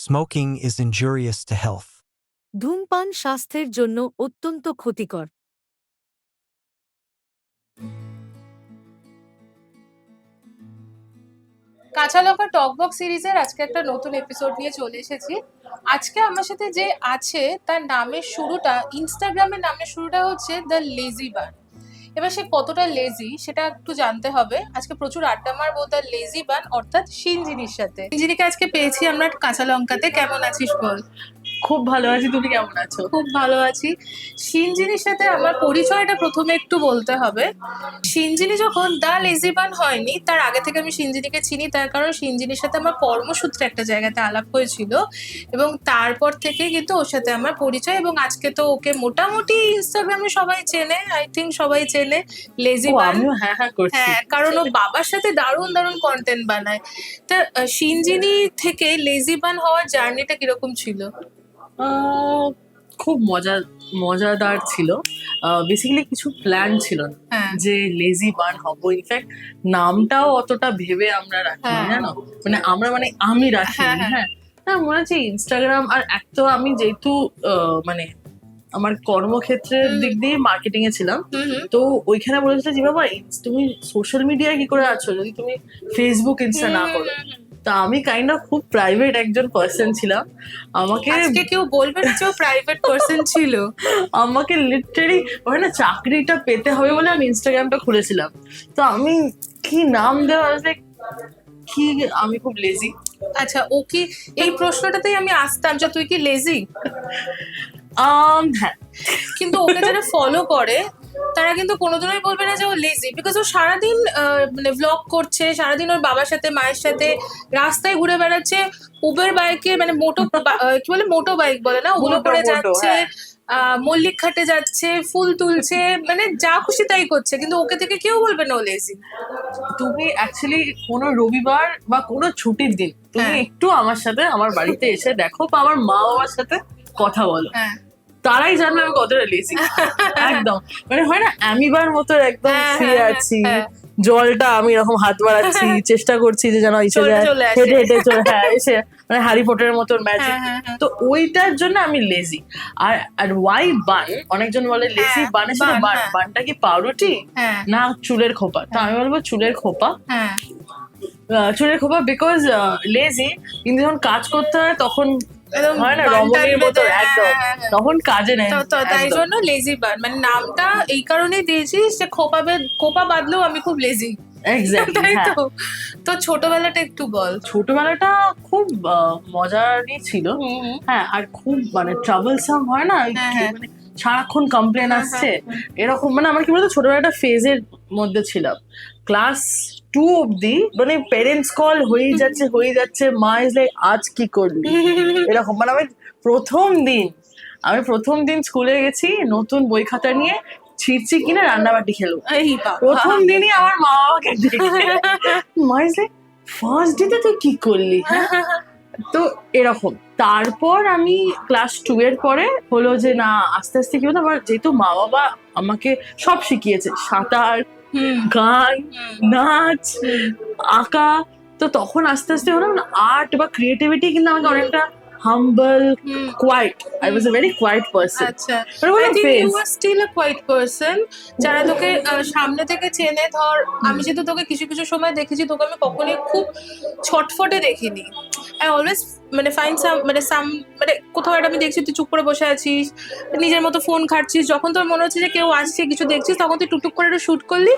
Smoking is injurious to health. ধূমপান স্বাস্থ্যের জন্য অত্যন্ত ক্ষতিকর। কাঁচা লঙ্কা টকবক সিরিজের আজকে একটা নতুন এপিসোড নিয়ে চলে এসেছি। আজকে আমার সাথে যে আছে তার নামের শুরুটা, ইনস্টাগ্রামের নামের শুরুটা হচ্ছে দ্য লেজি বান। এবার সে কতটা লেজি সেটা একটু জানতে হবে। আজকে প্রচুর আড্ডা মারবো দ্য লেজি বান অর্থাৎ শিনজিনির সাথে। শিনজিনিকে আজকে পেয়েছি আমরা কাঁচা লঙ্কাতে। কেমন আছিস বল? খুব ভালো আছি, তুমি কেমন আছো? খুব ভালো আছি। শিনজিনির সাথে আমার পরিচয়টা প্রথমে একটু বলতে হবে। শিনজিনি যখন দ্য লেজিবান হয়নি তার আগে থেকে আমি শিনজিনিকে চিনি, তার কারণ শিনজিনির সাথে আমার কর্মসূত্রে একটা জায়গাতে আলাপ হয়েছিল এবং তারপর থেকে কিন্তু ওর সাথে আমার পরিচয়। এবং আজকে তো ওকে মোটামুটি ইনস্টাগ্রামে সবাই চেনে, আই থিঙ্ক সবাই চেনে লেজিবান। হ্যাঁ, কারণ ও বাবার সাথে দারুণ দারুণ কন্টেন্ট বানায়। তা শিনজিনি থেকে লেজিবান হওয়ার জার্নিটা কিরকম ছিল? খুব মজাদার ছিল। বেসিক্যালি কিছু প্ল্যান ছিল না যে লেজি বান হবো। ইনফ্যাক্ট নামটাও অতটা ভেবে আমরা রাখি, জানো, মানে আমি রাখি। হ্যাঁ, মনে হচ্ছে ইনস্টাগ্রাম আর এক তো আমি যেহেতু মানে আমার কর্মক্ষেত্রের দিক দিয়ে মার্কেটিং এ ছিলাম, তো ওইখানে বলেছিল যে বাবা তুমি সোশ্যাল মিডিয়ায় কি করে আছো যদি তুমি ফেসবুক ইনস্টা না করো। তা আমি কাইন্ড অফ খুব প্রাইভেট একজন পার্সন ছিলাম। আজকে কেউ বলবে না যে প্রাইভেট পার্সন ছিল। আমাকে লিটারালি ওই না চাকরিটা পেতে হবে বলে আমি ইনস্টাগ্রামটা খুলেছিলাম। তো আমি কি নাম দেওয়া কি, আমি খুব লেজি। আচ্ছা, ও কি এই প্রশ্নটাতেই আমি আসতাম যে তুই কি লেজি? হ্যাঁ, কিন্তু ওকে যারা ফলো করে তারা কিন্তু কোনোদিনই বলবে না যে ও লেজি, বিকজ ও সারাদিন মানে ভ্লগ করছে, সারাদিন ওর বাবার সাথে মায়ের সাথে রাস্তায় ঘুরে বেড়াচ্ছে, উবের বাইকে মানে কি বলে মোটো বাইক বলে না, ওগুলো করে যাচ্ছে, মল্লিক ঘাটে যাচ্ছে, ফুল তুলছে, মানে যা খুশি তাই করছে, কিন্তু ওকে থেকে কেউ বলবে না ও লেজি। তুমি অ্যাকচুয়ালি কোনো রবিবার বা কোনো ছুটির দিন তুমি একটু আমার সাথে আমার বাড়িতে এসে দেখো বা আমার মা বাবার সাথে কথা বলো, তারাই জানবে আমি কতটা লেজি। একদম মানে হয় না অ্যামিবার মতো একদম শুয়ে আছি, জলটা আমি এরকম হাত বাড়াচ্ছি, চেষ্টা করছি যে যেন এসে যায়, হেঁটে হেঁটে চলে এসে মানে হ্যারি পটারের মতন ম্যাজিক। তো ওইটার জন্য আমি লেজি। আর ওয়াই বান, অনেকজন বলে লেজি বানের সাথে বানটা কি পাউরুটি না চুলের খোপা? তো আমি বলবো চুলের খোপা। চুলের খোপা বিকজ লেজি কিন্তু যখন কাজ করতে হয় তখন হয় না রমণীর মতো, একদম তখন কাজে নেই। তাই জন্য লেজি বান মানে নামটা এই কারণেই দিয়েছিস যে খোপা বাঁধলেও আমি খুব লেজি। এক্স্যাক্টলি। তো ছোটবেলাটা একটু বল। ছোটবেলাটা খুব মজারই ছিল। হ্যাঁ, আর খুব মানে ট্রাভেলসাম হয় না, মানে সারাক্ষণ কমপ্লেন আসছে এরকম। মানে আমার কি বলতো ছোটবেলাটা ফেজের মধ্যে ছিলাম। ক্লাস 2 অব্দি মানে প্যারেন্টস কল হয়ে যাচ্ছে, মা ইজ লাইক আজ কি করলি এরকম। মানে আমি প্রথম দিন স্কুলে গেছি নতুন বই খাতা নিয়ে, ছিঁড়ছি কিনা রান্নাবাটি খেলো। প্রথম দিনই আমার মা বাবাকে মা ইজ লাইক ফার্স্ট ডেতে তুই কি করলি। তো এরকম। তারপর আমি ক্লাস 2 এর পরে হলো যে না আস্তে আস্তে কি হতো, আবার যেহেতু মা বাবা আমাকে সব শিখিয়েছে, সাঁতার, গান, নাচ, আঁকা, তো তখন আস্তে আস্তে হলো না আর্ট বা ক্রিয়েটিভিটি কিন্তু আমাকে অনেকটা humble, quiet. I was a very quiet person. আচ্ছা, I think you are still a quiet person. যারা তোকে সামনে থেকে চেনে, ধর আমি যেহেতু তোকে কিছু কিছু সময় দেখেছি, তোকে আমি কখনোই খুব ছটফটে দেখিনি। I always মানে ফাইন্ড মানে কোথাও একটা আমি দেখছি তুই চুপ করে বসে আছিস, নিজের মতো ফোন ঘাঁটছিস, যখন তোর মনে হচ্ছে যে কেউ আসছে কিছু দেখছিস তখন তুই টুকটুক করে একটু শুট করলি,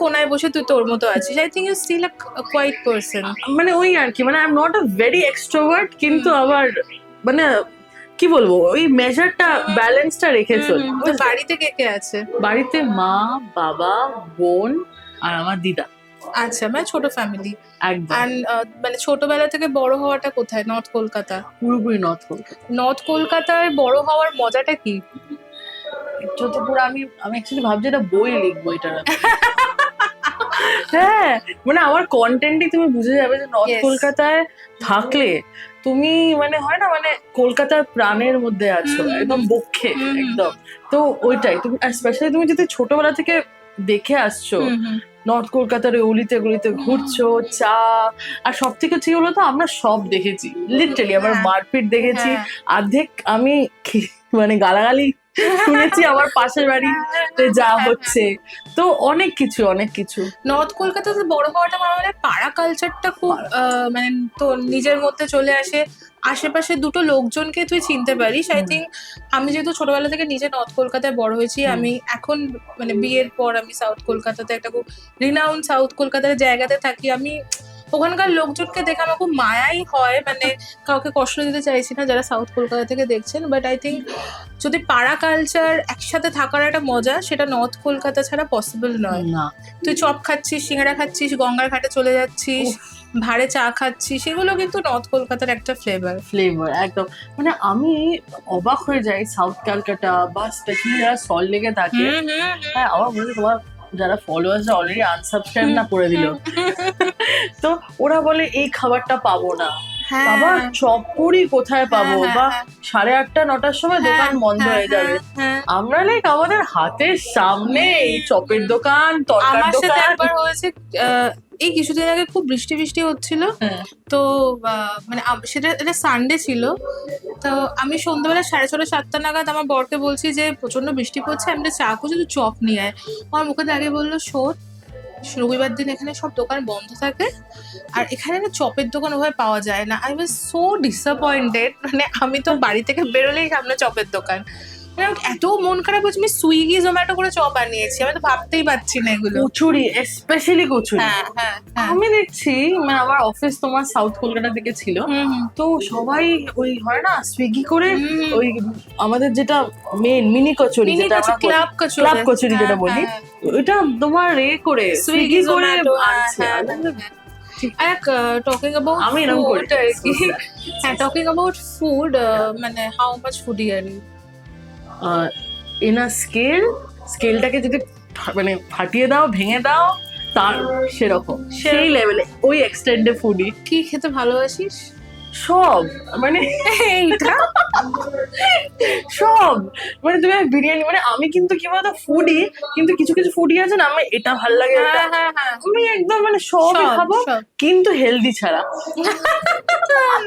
কোনায় বসে তুই তোর মতো আছিস। I think you still a quiet person. মানে ওই আর কি, মানে I am not a very extrovert, কিন্তু আবার মানে কি বলবো ওই মেজারটা ব্যালেন্সটা রেখে চলি। বাড়িতে কে কে আছে? বাড়িতে মা, বাবা, বোন আর আমার দিদা। আচ্ছা, মানে ছোট ফ্যামিলি একদম। মানে ছোটবেলা থেকে বড় হওয়াটা কোথায়? নর্থ কলকাতা? পুরোপুরি নর্থ কলকাতা। নর্থ কলকাতায় বড় হওয়ার মজাটা কি? পুরো আমি অ্যাকচুয়ালি ভাবছি এটা বই লিখবো এটা। হ্যাঁ, মানে আমার কন্টেন্টই তুমি বুঝে যাবে যে নর্থ কলকাতায় থাকলে তুমি মানে হয় না মানে কলকাতার প্রাণের মধ্যে আছো, একদম বক্ষে একদম। তো ওইটাই তুমি, স্পেশালি তুমি যদি ছোটবেলা থেকে দেখে আসছো, নর্থ কলকাতার ওই অলিতে গলিতে ঘুরছো, চা, আর সব থেকে ঠিক হলো তো আমরা সব দেখেছি লিটারালি। আবার হ্যাঁ। মারপিট দেখেছি, হ্যাঁ। অর্ধেক আমি মানে গালাগালি শুনেছি আমার পাশের বাড়িতে যা হচ্ছে। তো অনেক কিছু অনেক কিছু। নর্থ কলকাতাতে বড় হওয়াটা আমার মনে হয় পাড়া কালচারটা খুব মানে তোর নিজের মধ্যে চলে আসে, আশেপাশে দুটো লোকজনকে তুই চিনতে পারিস। আই থিঙ্ক আমি যেহেতু ছোটবেলা থেকে নিজে নর্থ কলকাতায় বড় হয়েছি, আমি এখন মানে বিয়ের পর আমি সাউথ কলকাতাতে একটা খুব রিনাউন্ড সাউথ কলকাতার জায়গাতে থাকি। আমি ওখানকার লোকজনকে দেখে আমার খুব মায়াই হয়, মানে কাউকে কষ্ট দিতে চাইছি না যারা সাউথ কলকাতা থেকে দেখছেন, বাট আই থিঙ্ক যদি পাড়া কালচার একসাথে থাকার একটা মজা, সেটা নর্থ কলকাতা ছাড়া পসিবল নয়। না তুই চপ খাচ্ছিস, সিঙ্গাড়া খাচ্ছিস, গঙ্গার ঘাটে চলে যাচ্ছিস, ভাড়ে চা খাচ্ছিস, সেগুলো কিন্তু নর্থ কলকাতার একটা ফ্লেভার একদম। মানে আমি অবাক হয়ে যাই সাউথ ক্যালকাটা বা স্পেশালি যারা সল্ট লেকে থাকে। হ্যাঁ, আমার মনে হয় তোমার যারা ফলোয়ার্সরা অলরেডি আনসাবস্ক্রাইব না করে দিল, তো ওরা বলে এই খাবারটা পাবো না, বাবা চপপুরি কোথায় পাবো, বা 8:30-9টার সময় দোকান বন্ধ হয়ে যাবে। আমরা লাইক আমাদের হাতের সামনে এই চপের দোকান, তরকার আমার সাথে দোকান। একবার হয়েছে, এই কিছুদিন আগে খুব বৃষ্টি বৃষ্টি হচ্ছিল, তো মানে সেটা এটা সানডে ছিল, তো আমি সন্ধ্যাবেলা 6:30-7টা নাগাদ আমার বরকে বলছি যে প্রচন্ড বৃষ্টি পড়ছে, আমি একটা চা করছি, তুই চপ নিয়ে আয়। আমার মুখে দাঁড়িয়ে বললো, শোন রবিবার দিন এখানে সব দোকান বন্ধ থাকে, আর এখানে না চপের দোকান ওভাবে পাওয়া যায় না। আই ওয়াজ সো ডিসঅ্যাপয়েন্টেড, মানে আমি তো বাড়ি থেকে বেরোলেই সামনে চপের দোকান, মানে আমার এত মন খারাপ হচ্ছে। আমি সুইগি জোম্যাটো করে চপ আনিয়েছি, আমি তো ভাবতেই পারছি না এগুলো। কচুরি, স্পেশালি কচুরি। হ্যাঁ হ্যাঁ হ্যাঁ। আমি দেখছি মানে আমার অফিস তোমার সাউথ কলকাতা থেকে ছিল, তো সবাই ওই হয় না সুইগি করে ওই আমাদের যেটা মেন মিনি কচুরি, যেটা আমরা ক্লাব ক্লাব কচুরি যেটা বলি, ওইটা তোমার করে সুইগি করে আনছে। টকিং অ্যাবাউট আমি এরকম করি আর কি। হ্যাঁ, টকিং অ্যাবাউট ফুড, মানে how much foodie are you? In a স্কেলটাকে যদি মানে ফাটিয়ে দাও, ভেঙে দাও, তার সেরকম সেই লেভেলে ওই এক্সটেন্ডে ফুডি। কি খেতে ভালোবাসিস? সব, মানে এইটা সব, মানে তুমি বিরিয়ানি, মানে আমি কিন্তু কি বলতো ফুডি, কিন্তু কিছু কিছু ফুডি আছে না, আমার এটা ভাল লাগে, আমি একদম মানে সবই খাবো, কিন্তু হেলদি ছাড়া।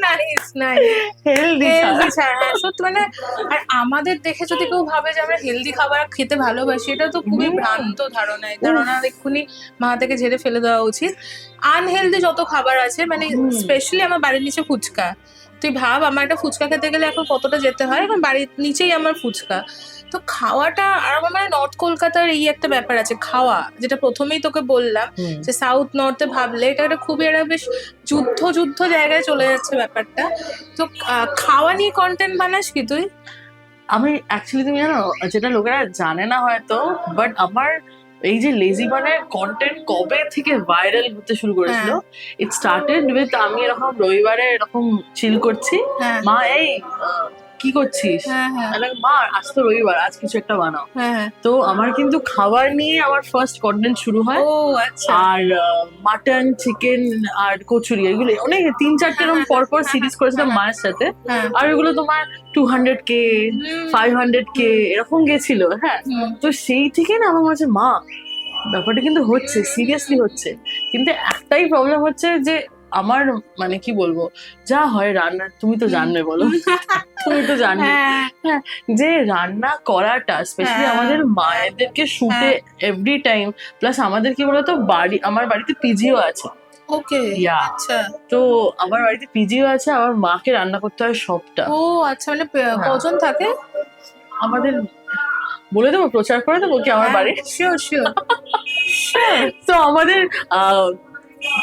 নাইস নাইস, হেলদি ছাড়া। হ্যাঁ সত্যি, মানে আর আমাদের দেখে যদি কেউ ভাবে যে আমরা হেলদি খাবার খেতে ভালোবাসি, এটা তো খুবই ভ্রান্ত ধারণা। এই ধারণা এক্ষুনি মাথা থেকে ঝেড়ে ফেলে দেওয়া উচিত। আনহেলদি যত খাবার আছে, মানে স্পেশালি আমার বাড়ির নিচে ফুচকা, তুই ভাব আমার একটা ফুচকা খেতে গেলে এখন কতটা যেতে হয়, এখন বাড়ির নিচেই আমার ফুচকা। তো খাওয়াটা, আর আমার মানে নর্থ কলকাতার এই একটা ব্যাপার আছে খাওয়া, যেটা প্রথমেই তোকে বললাম যে সাউথ নর্থে ভাবলে এটা একটা খুবই একটা বেশ যুদ্ধ জায়গায় চলে যাচ্ছে ব্যাপারটা। তো খাওয়া নিয়ে কন্টেন্ট বানাস কি তুই? আমি অ্যাকচুয়ালি, তুমি জানো যেটা লোকেরা জানে না হয়তো, বাট আমার এই যে লেজি বানের কন্টেন্ট কবে থেকে ভাইরাল হতে শুরু করেছিল, ইট স্টার্টেড উইথ আমি এরকম রবিবারে এরকম চিল করছি, মা এই কি করছিস, মা আজ তো রবিবার, আজ কিছু একটা বানাও। তো আমার কিন্তু খাবার নিয়ে আমার ফার্স্ট কন্টেন্ট শুরু হয়। আর মাটন, চিকেন আর কচুরি, এগুলো অনেক 3-4টে এরকম পরপর সিরিজ করেছিলাম মায়ের সাথে, আর এগুলো তোমার 200K 500K এরকম গেছিল। হ্যাঁ, তো সেই থেকে না আমার মনে হচ্ছে মা ব্যাপারটা কিন্তু হচ্ছে, সিরিয়াসলি হচ্ছে, কিন্তু একটাই প্রবলেম হচ্ছে যে আমার মানে কি বলবো, যা হয় রান্না, তুমি তো জানবে বলো, তুমি তো জানবে, হ্যাঁ, যে রান্না করাটা স্পেশালি আমাদের মায়েদেরকে শুটে এভরি টাইম, প্লাস আমাদের কি বলতো বাড়ি, আমার বাড়িতে পিজিও আছে। ওকে, আচ্ছা। তো আমার বাড়িতে পিজিও আছে, আমার মাকে রান্না করতে হয় সবটা। ও আচ্ছা, মানে কজন থাকে আমাদের? বলে দেবো, প্রচার করে দেবো কি আমার বাড়ি? Sure sure. তো আমাদের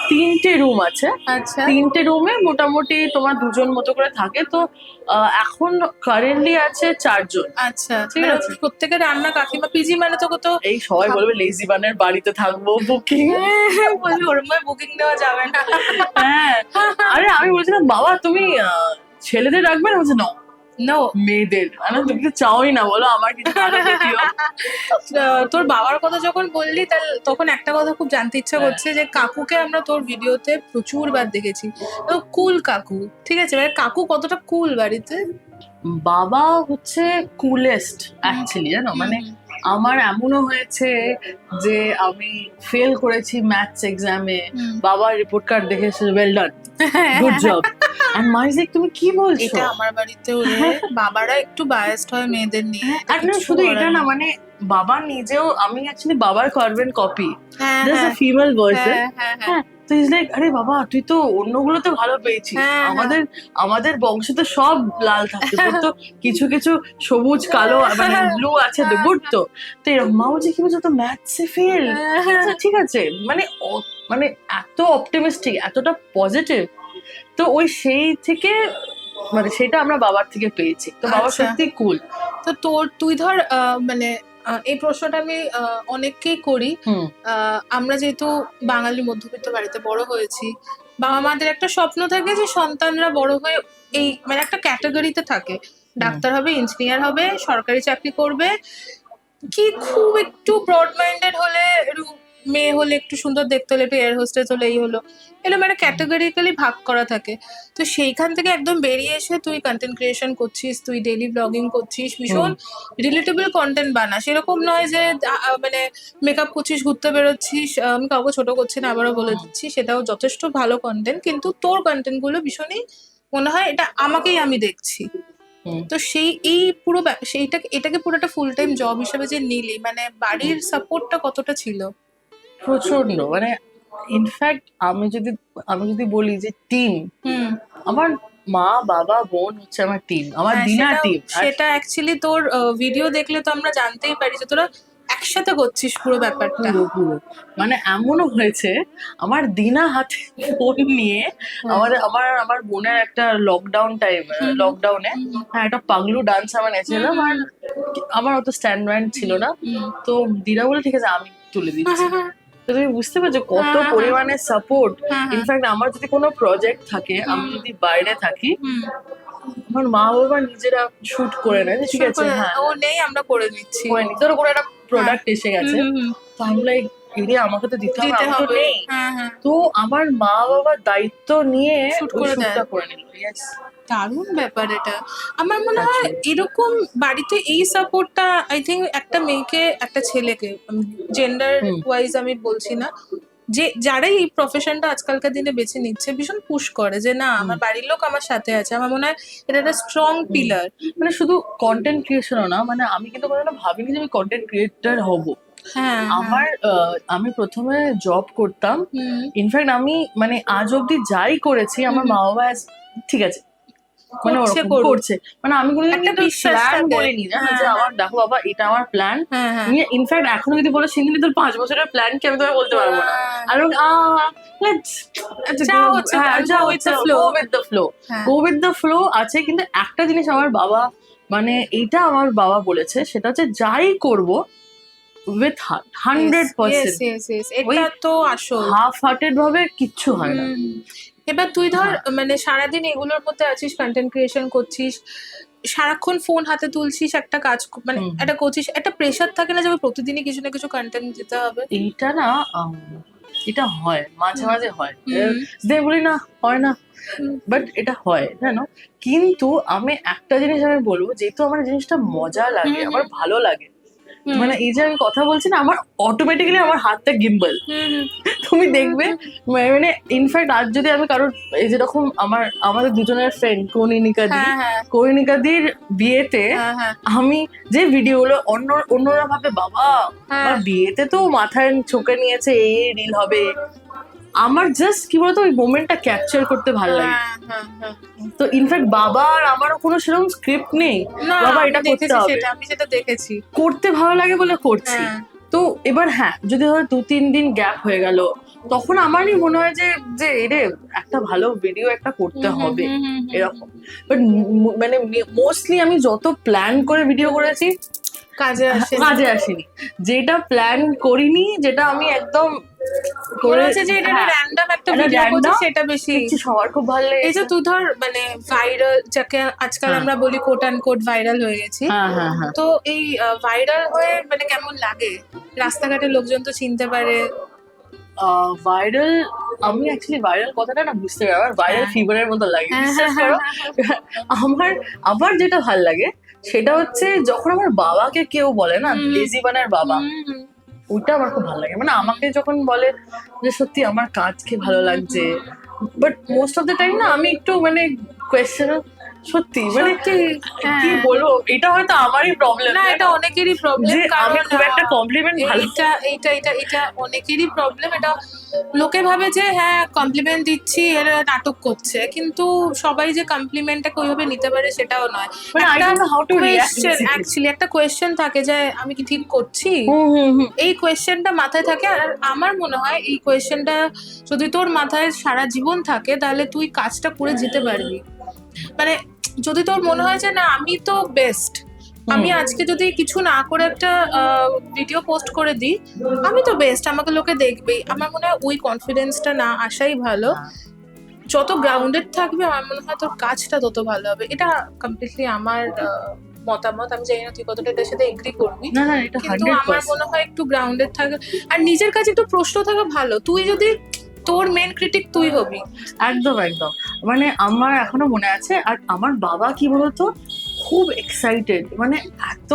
3টে রুম আছে। আচ্ছা, 3টে রুমে মোটামুটি তোমার 2জন মতো করে থাকে। তো এখন কারেন্টলি আছে 4 জন। আচ্ছা, ঠিক আছে। প্রত্যেকের রান্না কাকিমা, পিজি মানে তোকে তো এই সবাই বলবে লেজি বানের বাড়িতে থাকবো, বুকিং বলবি, ওর মধ্যে বুকিং দেওয়া যাবে না। হ্যাঁ, আরে আমি বলছিলাম বাবা তুমি ছেলেদের রাখবে না, বলছে না নো মেয়েদের। তুমি তো চাওই না, বলো আমার কিছু ভালো দেখিও। তোর বাবার কথা যখন বললি, তখন একটা কথা খুব জানতে ইচ্ছা করছে, যে কাকুকে আমরা তোর ভিডিওতে প্রচুর বার দেখেছি, কুল কাকু, ঠিক আছে, মানে কাকু কতটা কুল বাড়িতে? বাবা হচ্ছে কুলেস্ট অ্যাকচুয়ালি, জানো, মানে আমার এমনও হয়েছে যে আমি ফেল করেছি ম্যাথস এক্সামে, বাবার রিপোর্ট কার্ড দেখে well done, good job, and মা ইজ লাইক তুমি কি বলছো? এটা আমার বাড়িতেও রে, বাবারা একটু বায়াসড হয় মেয়েদের নিয়ে। আর না শুধু এটা না, মানে বাবা নিজেও, আমি অ্যাকচুয়ালি বাবার কার্বন কপি, জাস্ট আ ফিমেল ভার্সন। হ্যাঁ, তো ইজ লাইক আরে বাবা তুই তো অন্যগুলো তো ভালো পেয়েছিস, আমাদের বংশে তো সব লাল থাকে, তো কিছু কিছু সবুজ কালো মানে ব্লু আছে, তো গুড। তো এরকম মা বলছে কি বলছো তো ম্যাথসে ফেল, ঠিক আছে, মানে মানে এত অপটিমিস্টিক, এতটা পজিটিভ। তো ওই সেই থেকে মানে সেটা আমরা বাবার থেকে পেয়েছি, তো বাবা সত্যি কুল। তো তুই ধর মানে এই প্রশ্নটা আমি অনেককেই করি, আমরা যেহেতু বাঙালি মধ্যবিত্ত বাড়িতে বড় হয়েছি, বাবা মাদের একটা স্বপ্ন থাকে যে সন্তানরা বড় হয়ে এই মানে একটা ক্যাটাগরিতে থাকে, ডাক্তার হবে, ইঞ্জিনিয়ার হবে, সরকারি চাকরি করবে, কি খুব একটু ব্রড মাইন্ডেড হলে, মেয়ে হলে একটু সুন্দর দেখতে হলে একটু এয়ার হোস্টেস হলে এই হলো, এরকম একটা ক্যাটাগরিক্যালি ভাগ করা থাকে। তো সেইখান থেকে একদম বেরিয়ে এসে তুই কন্টেন্ট ক্রিয়েশন করছিস, তুই ডেইলি ব্লগিং করছিস, ভীষণ রিলেটেবল কন্টেন্ট বানাস, এরকম নয় যে মানে মেকআপ করছিস, ঘুরতে বেরোচ্ছিস। আমি কাউকে ছোট করছি না, আবারও বলে দিচ্ছি, সেটাও যথেষ্ট ভালো কন্টেন্ট, কিন্তু তোর কন্টেন্ট গুলো ভীষণই মনে হয় এটা আমাকেই আমি দেখছি। তো সেই এই পুরো এটাকে পুরো একটা ফুল টাইম জব হিসেবে যে নিলি, মানে বাড়ির সাপোর্টটা কতটা ছিল? প্রচন্ড, মানে ইনফ্যাক্ট আমি যদি বলি যে টিম, আমার মা বাবা বোন হচ্ছে আমার টিম, আমার দিনা টিম। সেটা অ্যাকচুয়ালি তোর ভিডিও দেখলে তো আমরা জানতেই পারি যে তোরা একসাথে করছিস পুরো ব্যাপারটা। পুরো মানে এমনও হয়েছে আমার দিনা হাতে ফোন নিয়ে, আমার বোনের একটা লকডাউনে একটা পাগলু ডান্স আমার নেচেছিলাম, আর আমার অত স্ট্যান্ড ম্যান্ড ছিল না, তো দিনা বলে ঠিক আছে আমি তুলে দিচ্ছি। তো তুমি বুঝতে পারছো কত পরিমাণে সাপোর্ট। ইনফ্যাক্ট আমার যদি কোনো প্রজেক্ট থাকে, আমি যদি বাইরে থাকি, আমার মা বাবা নিজেরা শুট করে নেয়, ঠিক আছে হ্যাঁ ও নেই আমরা করে নিচ্ছি, ধরো কোনো একটা প্রোডাক্ট এসে গেছে, তো আমি লাইক এরে আমাকে তো দিতে হবে, তো আমার মা বাবার দায়িত্ব নিয়ে শুটটা করে নিল। দারুণ ব্যাপার এটা। আমার মনে হয় এরকম বাড়িতে এই সাপোর্টটা আই থিঙ্ক একটা মেয়েকে, একটা ছেলেকে, জেন্ডার ওয়াইজ আমি বলছি না, যে যারাই এই প্রফেশনটা আজকালকার দিনে বেছে নিচ্ছে ভীষণ পুশ করে যে না আমার বাড়ির লোক আমার সাথে আছে। আমার মনে হয় এটা একটা স্ট্রং পিলার। মানে শুধু কন্টেন্ট ক্রিয়েশনও না, মানে আমি কিন্তু কোনোদিনও ভাবিনি যে আমি কন্টেন্ট ক্রিয়েটর হব। আমি প্রথমে জব করতাম, ইনফ্যাক্ট আমি মানে আজ অব্দি যাই করেছি আমার মা বাবা ঠিক আছে মানে ওরকম করছে, মানে আমি কোনোদিন প্ল্যান করিনি যে আমার দেখো বাবা এটা আমার প্ল্যান। ইনফ্যাক্ট এখনো যদি বলো সিন্ধি তোর 5 বছরের প্ল্যান কি, আমি তোমায় বলতে পারবো না। আর গো উইথ দ্য ফ্লো আছে। কিন্তু একটা জিনিস আমার বাবা, মানে এইটা আমার বাবা বলেছে, সেটা হচ্ছে যাই করবো উইথ হার্ট, 100%। এটা তো আসল, হাফ হার্টেড ভাবে কিচ্ছু হয় না। এবার তুই ধর মানে সারাদিন এগুলোর মধ্যে আছিস, কন্টেন্ট ক্রিয়েশন করছিস, সারাক্ষণ ফোন হাতে তুলছিস, একটা কাজ মানে একটা করছিস, একটা প্রেশার থাকে না যে প্রতিদিনই কিছু না কিছু কন্টেন্ট দিতে হবে? এইটা না, এটা হয় মাঝে মাঝে হয়, বলি না হয় না, বাট এটা হয় জানো। কিন্তু আমি একটা জিনিস আমি বলবো, যেহেতু আমার জিনিসটা মজা লাগে, আমার ভালো লাগে, মানে এই যে আমি কথা বলছি না, আমার অটোমেটিক্যালি আমার হাতটা গিম্বল, তুমি দেখবে। মানে ইনফ্যাক্ট আজ যদি আমি কারোর, এই যেরকম আমাদের দুজনের ফ্রেন্ড কৌনিকাদির বিয়েতে আমি যে ভিডিওগুলো অন্যরা ভাবে বাবা আমার বিয়েতে তো মাথায় চোখে নিয়েছে, এই রিল হবে, আমার জাস্ট কি বলতো ওই মোমেন্টটা ক্যাপচার করতে ভালো লাগে। তো ইনফ্যাক্ট বাবা আর আমারও কোনো সেরকম স্ক্রিপ্ট নেই, বাবা এটা করতে হবে, আমি যেটা দেখেছি করতে ভালো লাগে বলে করছি। তো এবার হ্যাঁ, যদি ধরো 2-3 দিন গ্যাপ হয়ে গেল, তখন আমারই মনে হয় যে এরে একটা ভালো ভিডিও একটা করতে হবে এরকম। বাট মানে মোস্টলি আমি যত প্ল্যান করে ভিডিও করেছি কাজে আসেনি। যেটা প্ল্যান করিনি, যেটা আমি একদম সেটা বেশি সবার খুব ভালো লাগে। এই যে তুই ধর মানে ভাইরাল, যাকে আজকাল আমরা বলি কোট অ্যান্ড কোট ভাইরাল হয়ে গেছি, তো এই ভাইরাল হয়ে মানে কেমন লাগে? রাস্তাঘাটে লোকজন তো চিনতে পারে। ভাইরাল, আমি অ্যাকচুয়ালি ভাইরাল কথাটা না বুঝতে পারি, আমার ভাইরাল ফিভারের মতো লাগে, বিশ্বাস করো। আমার যেটা ভাল লাগে সেটা হচ্ছে যখন আমার বাবাকে কেউ বলে না লেজি বানের বাবা, ওইটা আমার খুব ভালো লাগে। মানে আমাকে যখন বলে যে সত্যি আমার কাজকে ভালো লাগছে, but most of the time না আমি একটু মানে কোয়েশ্চেন, সত্যি মানে কি বলবো, এটা হয়তো আমারই প্রবলেম না, এটা অনেকেরই প্রবলেম, যে আমি খুব একটা কমপ্লিমেন্ট ভালো। এটা অনেকেরই প্রবলেম। এটা লোকে ভাবে যে হ্যাঁ কমপ্লিমেন্ট দিচ্ছি, এরা নাটক করছে, কিন্তু সবাই যে কমপ্লিমেন্টটাকে ওইভাবে নিতে পারে সেটাও নয়। মানে I don't know how to react basically. Actually একটা কোয়েশ্চেন থাকে যে আমি কি ঠিক করছি, এই কোয়েশ্চেনটা মাথায় থাকে। আর আমার মনে হয় এই কোয়েশ্চেনটা যদি তোর মাথায় সারা জীবন থাকে তাহলে তুই কাজটা করে যেতে পারবি। মানে যদি তোর মনে হয় যে না আমি তো বেস্ট, আমি আজকে যদি কিছু না করে একটা ভিডিও পোস্ট করে দিই, আমি তো বেস্ট, আমাকে লোকে দেখবেই, আমার মনে হয় ওই কনফিডেন্সটা না আসাই ভালো। যত গ্রাউন্ডেড থাকবে আমার মনে হয় তোর কাজটা তত ভালো হবে। এটা কমপ্লিটলি আমার মতামত, আমি জানি না তুই কতটা এটার সাথে এগ্রি করবি, না না এটা কিন্তু আমার মনে হয় একটু গ্রাউন্ডেড থাকে আর নিজের কাছে একটু প্রশ্ন থাকা ভালো। তুই যদি তোর মেন ক্রিটিক তুই হবি। একদম একদম, মানে আমার এখনো মনে আছে। আর আমার বাবা কি বলতো, খুব এক্সাইটেড, মানে এত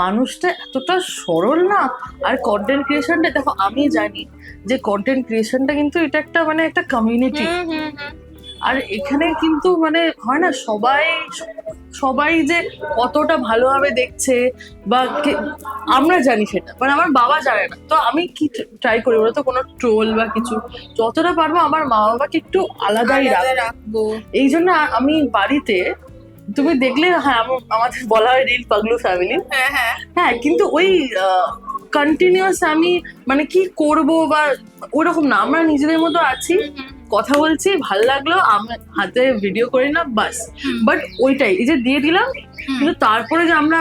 মানুষটা এতটা সরল না। আর কন্টেন্ট ক্রিয়েশনটা দেখো, আমি জানি যে কন্টেন্ট ক্রিয়েশনটা কিন্তু এটা একটা মানে একটা কমিউনিটি। আর এখানে কিন্তু মানে হয় না সবাই যে কতটা ভালোভাবে দেখছে বা আমরা জানি সেটা, মানে আমার বাবা জানে না। তো আমি কি ট্রাই করি বলতো, কোনো ট্রোল বা কিছু যতটা পারবো আমার মা বাবাকে একটু আলাদাই রাখবো। এই জন্য আমি বাড়িতে, তুমি দেখলে হ্যাঁ আমাদের বলা হয় রিল পাগলু ফ্যামিলি, হ্যাঁ কিন্তু ওই কন্টিনিউয়াস আমি মানে কি করব বা ওরকম না, আমরা নিজেদের মতো আছি, কথা বলছি, ভাল লাগলো, আমি হাতে ভিডিও করি না বাস। বাট ওইটাই এই যে দিয়ে দিলাম, কিন্তু তারপরে যে আমরা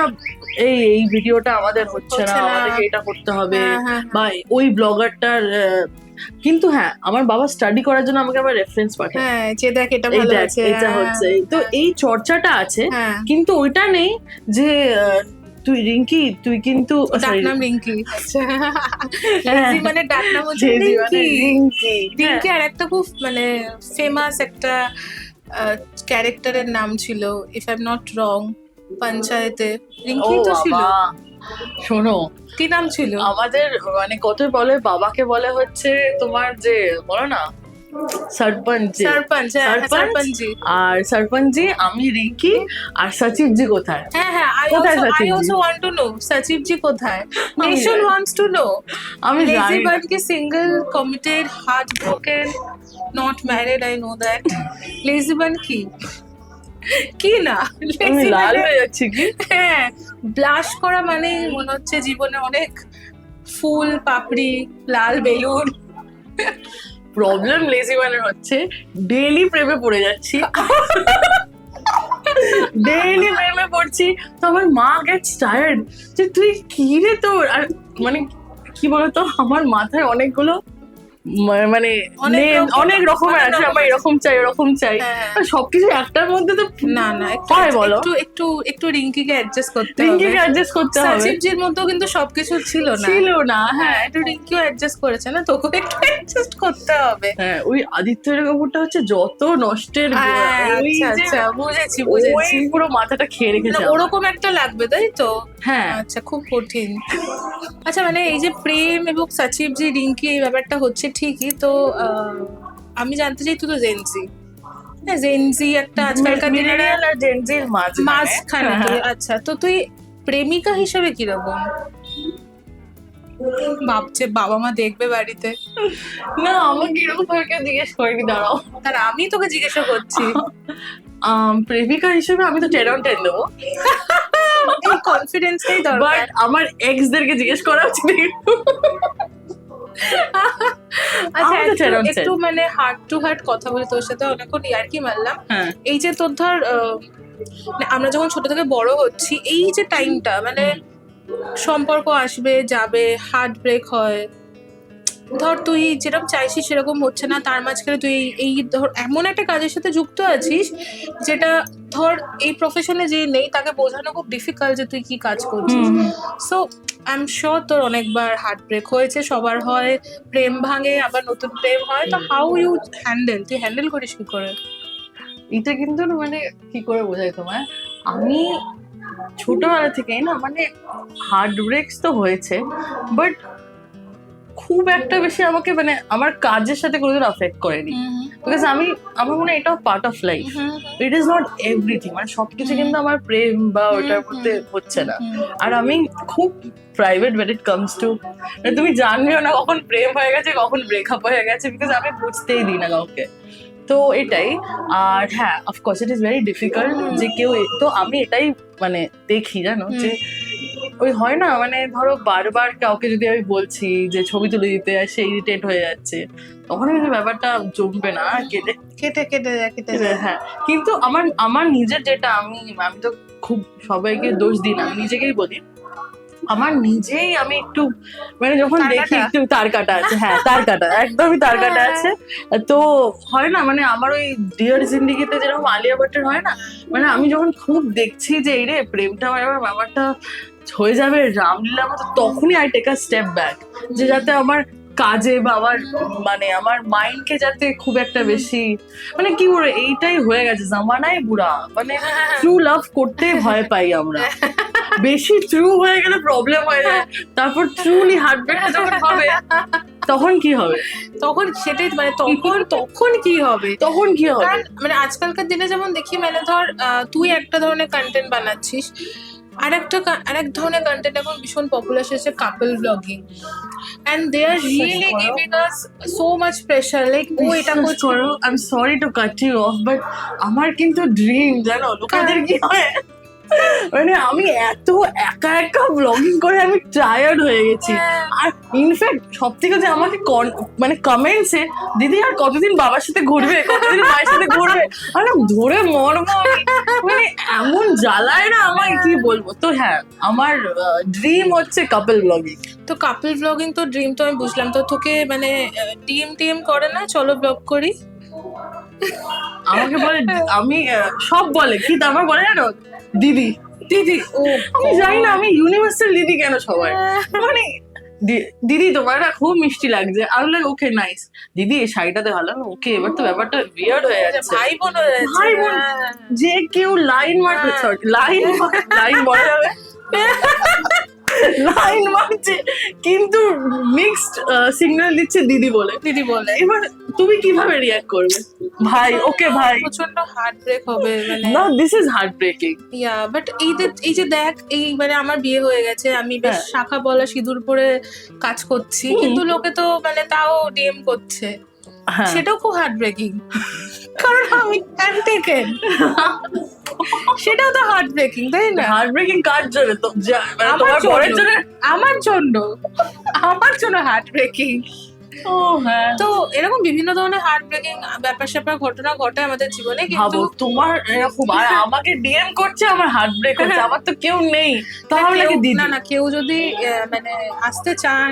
এই ভিডিওটা আমাদের হচ্ছে না, আমাদেরকে এটা করতে হবে বা ওই ব্লগারটার, কিন্তু হ্যাঁ আমার বাবা স্টাডি করার জন্য আমাকে আবার রেফারেন্স পাঠায়, হ্যাঁ যে দেখ এটা ভালো আছে, এটা হচ্ছে। তো এই চর্চাটা আছে, কিন্তু ওইটা নেই যে তুই রিঙ্কি, তুই কিন্তু ডাকনাম রিঙ্কি, আচ্ছা লেজি মানে ডাকনাম হচ্ছে রিঙ্কি। আর একটা খুব মানে ফেমাস একটা ক্যারেক্টারের নাম ছিল, if I am not wrong, পঞ্চায়েতে রিঙ্কি তো ছিল। শোনো কি নাম ছিল আমাদের, মানে কত বলে বাবাকে বলে হচ্ছে তোমার যে বলো না सरपंच আর सरपंच আমি রিঙ্কি। আর সচিব জি কোথায়? হ্যাঁ I also want to know সচিব জি কোথায়? Nation wants to know. আমি লেজি বাট কি single, committed, heart broken, not married, I know that. Lazy but কি না আমি লাল হয়ে যাচ্ছি কি? হ্যাঁ, ব্লাশ করা মানে মনে হচ্ছে জীবনে অনেক ফুল পাপড়ি, লাল বেলুন। প্রবলেম লেজি মানে হচ্ছে ডেইলি প্রেমে পড়ে যাচ্ছি, ডেইলি প্রেমে পড়ছি। তো আমার মা গেটস টায়ার্ড যে তুই কি রে তোর। আর মানে কি বলতো, আমার মাথায় অনেকগুলো মানে অনেক রকমের আছে, আমার এরকম চাই ওরকম চাই, সবকিছু একটার মধ্যে তো না হয় বলো। একটু রিঙ্কিকে অ্যাডজাস্ট করতে হবে। সচিবজির মধ্যেও কিন্তু সবকিছু ছিল না। হ্যাঁ একটু রিঙ্কিও অ্যাডজাস্ট করেছে না, তোকে একটু অ্যাডজাস্ট করতে হবে। হ্যাঁ ওই আদিত্যের কাপড়টা হচ্ছে যত নষ্টের, আচ্ছা বুঝেছি পুরো মাথাটা খেয়ে রেখেছে, ওরকম একটা লাগবে তাই তো? হ্যাঁ আচ্ছা খুব কঠিন। আচ্ছা মানে এই যে প্রেম এবং সচিবজি রিঙ্কি এই ব্যাপারটা হচ্ছে ঠিকই তো, আমি জানতে চাই তুই তো জেনজি, হ্যাঁ জেনজি একটা আজকালকার দিনের জেনজির মাঝখানে। আচ্ছা তো তুই প্রেমিকা হিসেবে কিরকম ভাবছে? বাবা মা দেখবে বাড়িতে? না আমাকে এরকম ভাবে কেউ জিজ্ঞেস করেনি, দাঁড়াও তার আমি তোকে জিজ্ঞাসা করছি। প্রেমিকা হিসেবে আমি তো 10 on 10 দেবো, এই কনফিডেন্সটাই দরকার। বাট আমার এক্স দেরকে জিজ্ঞেস করা উচিত। আচ্ছা একটু মানে হার্ট টু হার্ট কথা বলে তোর সাথে অনেকক্ষণ ইয়ার্কি মারলাম। এই যে তোর ধর আমরা যখন ছোট থেকে বড় হচ্ছি, এই যে টাইমটা মানে সম্পর্ক আসবে যাবে, হার্ট ব্রেক হয়, ধর তুই যেরকম চাইছিস সেরকম হচ্ছে না, তার মাঝখানে তুই এই ধর এমন একটা কাজের সাথে যুক্ত আছিস যেটা ধর এই প্রফেশনে যে নেই তাকে বোঝানো খুব ডিফিকাল্ট যে তুই কি কাজ করছিস। সো আই এম শিওর তোর অনেকবার হার্ট ব্রেক হয়েছে, সবার হয়, প্রেম ভাঙে আবার নতুন প্রেম হয়, তো হাউ ইউ তুই হ্যান্ডেল করিস কি করে? এটা কিন্তু মানে কি করে বোঝাই তোমায়, আমি ছোটবেলা থেকেই না মানে হার্ট ব্রেকস তো হয়েছে, বাট খুব একটা বেশি আমাকে মানে আমার কাজের সাথে কোনোদিন অ্যাফেক্ট করেনি, বিকজ আমার মনে হয় এটাও part of life, it is not everything. মানে সবকিছু কিন্তু আমার প্রেম বা ওটার মধ্যে হচ্ছে না। আর আমি খুব private when it comes to, তুমি জানবেও না কখন প্রেম হয়ে গেছে কখন ব্রেকআপ হয়ে গেছে, বিকজ আমি বুঝতেই দিই না কাউকে। তো এটাই। আর হ্যাঁ, of course it is very difficult যে কেউ, তো আমি এটাই মানে দেখি জানো যে ওই হয় না মানে ধরো বারবার কাউকে যদি আমি বলছি যে ছবি তুলে দিতে, আর সে ইরিটেট হয়ে যাচ্ছে, তখন কিন্তু ব্যাপারটা জমবে না, কেটে কেটে যায়। হ্যাঁ। কিন্তু আমার নিজের যেটা, আমি তো খুব সবাইকে দোষ দিই না, আমি নিজেকেই বলি আমার নিজেই আমি একটু মানে যখন দেখি একটু তার কাটা আছে, হ্যাঁ তার কাটা, একদমই তার কাটা আছে। তো হয় না মানে আমার ওই ডিয়ার জিন্দিগিতে যেরকম আলিয়া ভট্টের হয় না, মানে আমি যখন খুব দেখছি যে এই রে প্রেমটা এবার ব্যাপারটা হয়ে যাবে রামলীলার মতো, তখনই I take a step back, যে যাতে আমার কাজে বা আমার মানে আমার মাইন্ডকে যাতে খুব একটা বেশি মানে কি বলে, এইটাই হয়ে গেছে জামানায় বুড়া, মানে ট্রু লাভ করতে ভয় পাই আমরা, বেশি ট্রু হয়ে গেলে প্রবলেম হয়ে যায়, তারপর ট্রুলি হার্টব্রেকটা যখন হবে তখন কি হবে, তখন সেটাই মানে তখন কি হবে, তখন কি হবে। কারণ মানে আজকালকার দিনে যেমন দেখি মানে ধর তুই একটা ধরনের কন্টেন্ট বানাচ্ছিস, আরেক ধরনের কন্টেন্ট এখন ভীষণ পপুলার হয়েছে কাপল blogging, and they are really giving us so much pressure, like ও এটা করছে। I'm sorry to cut you off, but আমার কিন্তু ড্রিম জানো লোকেদের কি হয়, মানে আমি এত একা একা ব্লগিং করে আমি টায়ার্ড হয়ে গেছি। আর ইনফ্যাক্ট সব থেকে যে আমাকে মানে কমেন্টসে দিদি আর কতদিন বাবার সাথে ঘুরবে, কতদিন মায়ের সাথে ঘুরবে, আর ধরে মরবো আমি, মানে এমন জ্বালায় না আমার, কি বলবো। তো হ্যাঁ, আমার ড্রিম হচ্ছে কাপল ব্লগিং। তো কাপল ব্লগিং তো ড্রিম, তো আমি বুঝলাম। তো তোকে মানে টিম করে না চলো ব্লগ করি, আমাকে বলে আমি সব বলে কি আমার বলে জানো দিদি ও আমি জানি না আমি ইউনিভার্সাল দিদি কেন সবাই, মানে দিদি তোমার না খুব মিষ্টি লাগছে, আমি বলি ওকে নাইস দিদি এই শাড়িটাতে ভালো, ওকে এবার তো ব্যাপারটা উইয়ার্ড হয়ে যাচ্ছে, ভাই বোন যে কেউ লাইন মারবে, সরি লাইন বলা যাবে লাইন মারছে কিন্তু মিক্সড সিগন্যাল দিচ্ছে দিদি বলে। এবার তুমি কিভাবে রিঅ্যাক্ট করবে? ভাই ওকে ভাই প্রচন্ড হার্ট ব্রেক হবে, মানে না this is heart breaking. Yeah but এই যে দেখ এই মানে আমার বিয়ে হয়ে গেছে, আমি বেশ শাখা পলা সিঁদুর পরে কাজ করছি, কিন্তু লোকে তো মানে তাও ডিএম করছে, সেটাও খুব হার্ট ব্রেকিং, কারণ আমি টেকেন সেটাও তো হার্ট ব্রেকিং, তাই না? হার্ট ব্রেকিং কার জন্য? তো তোমার বরের জন্য? আমার জন্য হার্ট ব্রেকিং। ও হ্যাঁ, তো এরকম বিভিন্ন ধরনের হার্ট ব্রেকিং ব্যাপার স্যাপার ঘটনা ঘটে আমাদের জীবনে, কিন্তু তোমার এরকম আর আমাকে ডিএম করছে, আমার হার্ট ব্রেক হচ্ছে, আমার তো কেউ নেই, তাহলে কি দিদি? না কেউ যদি মানে আসতে চান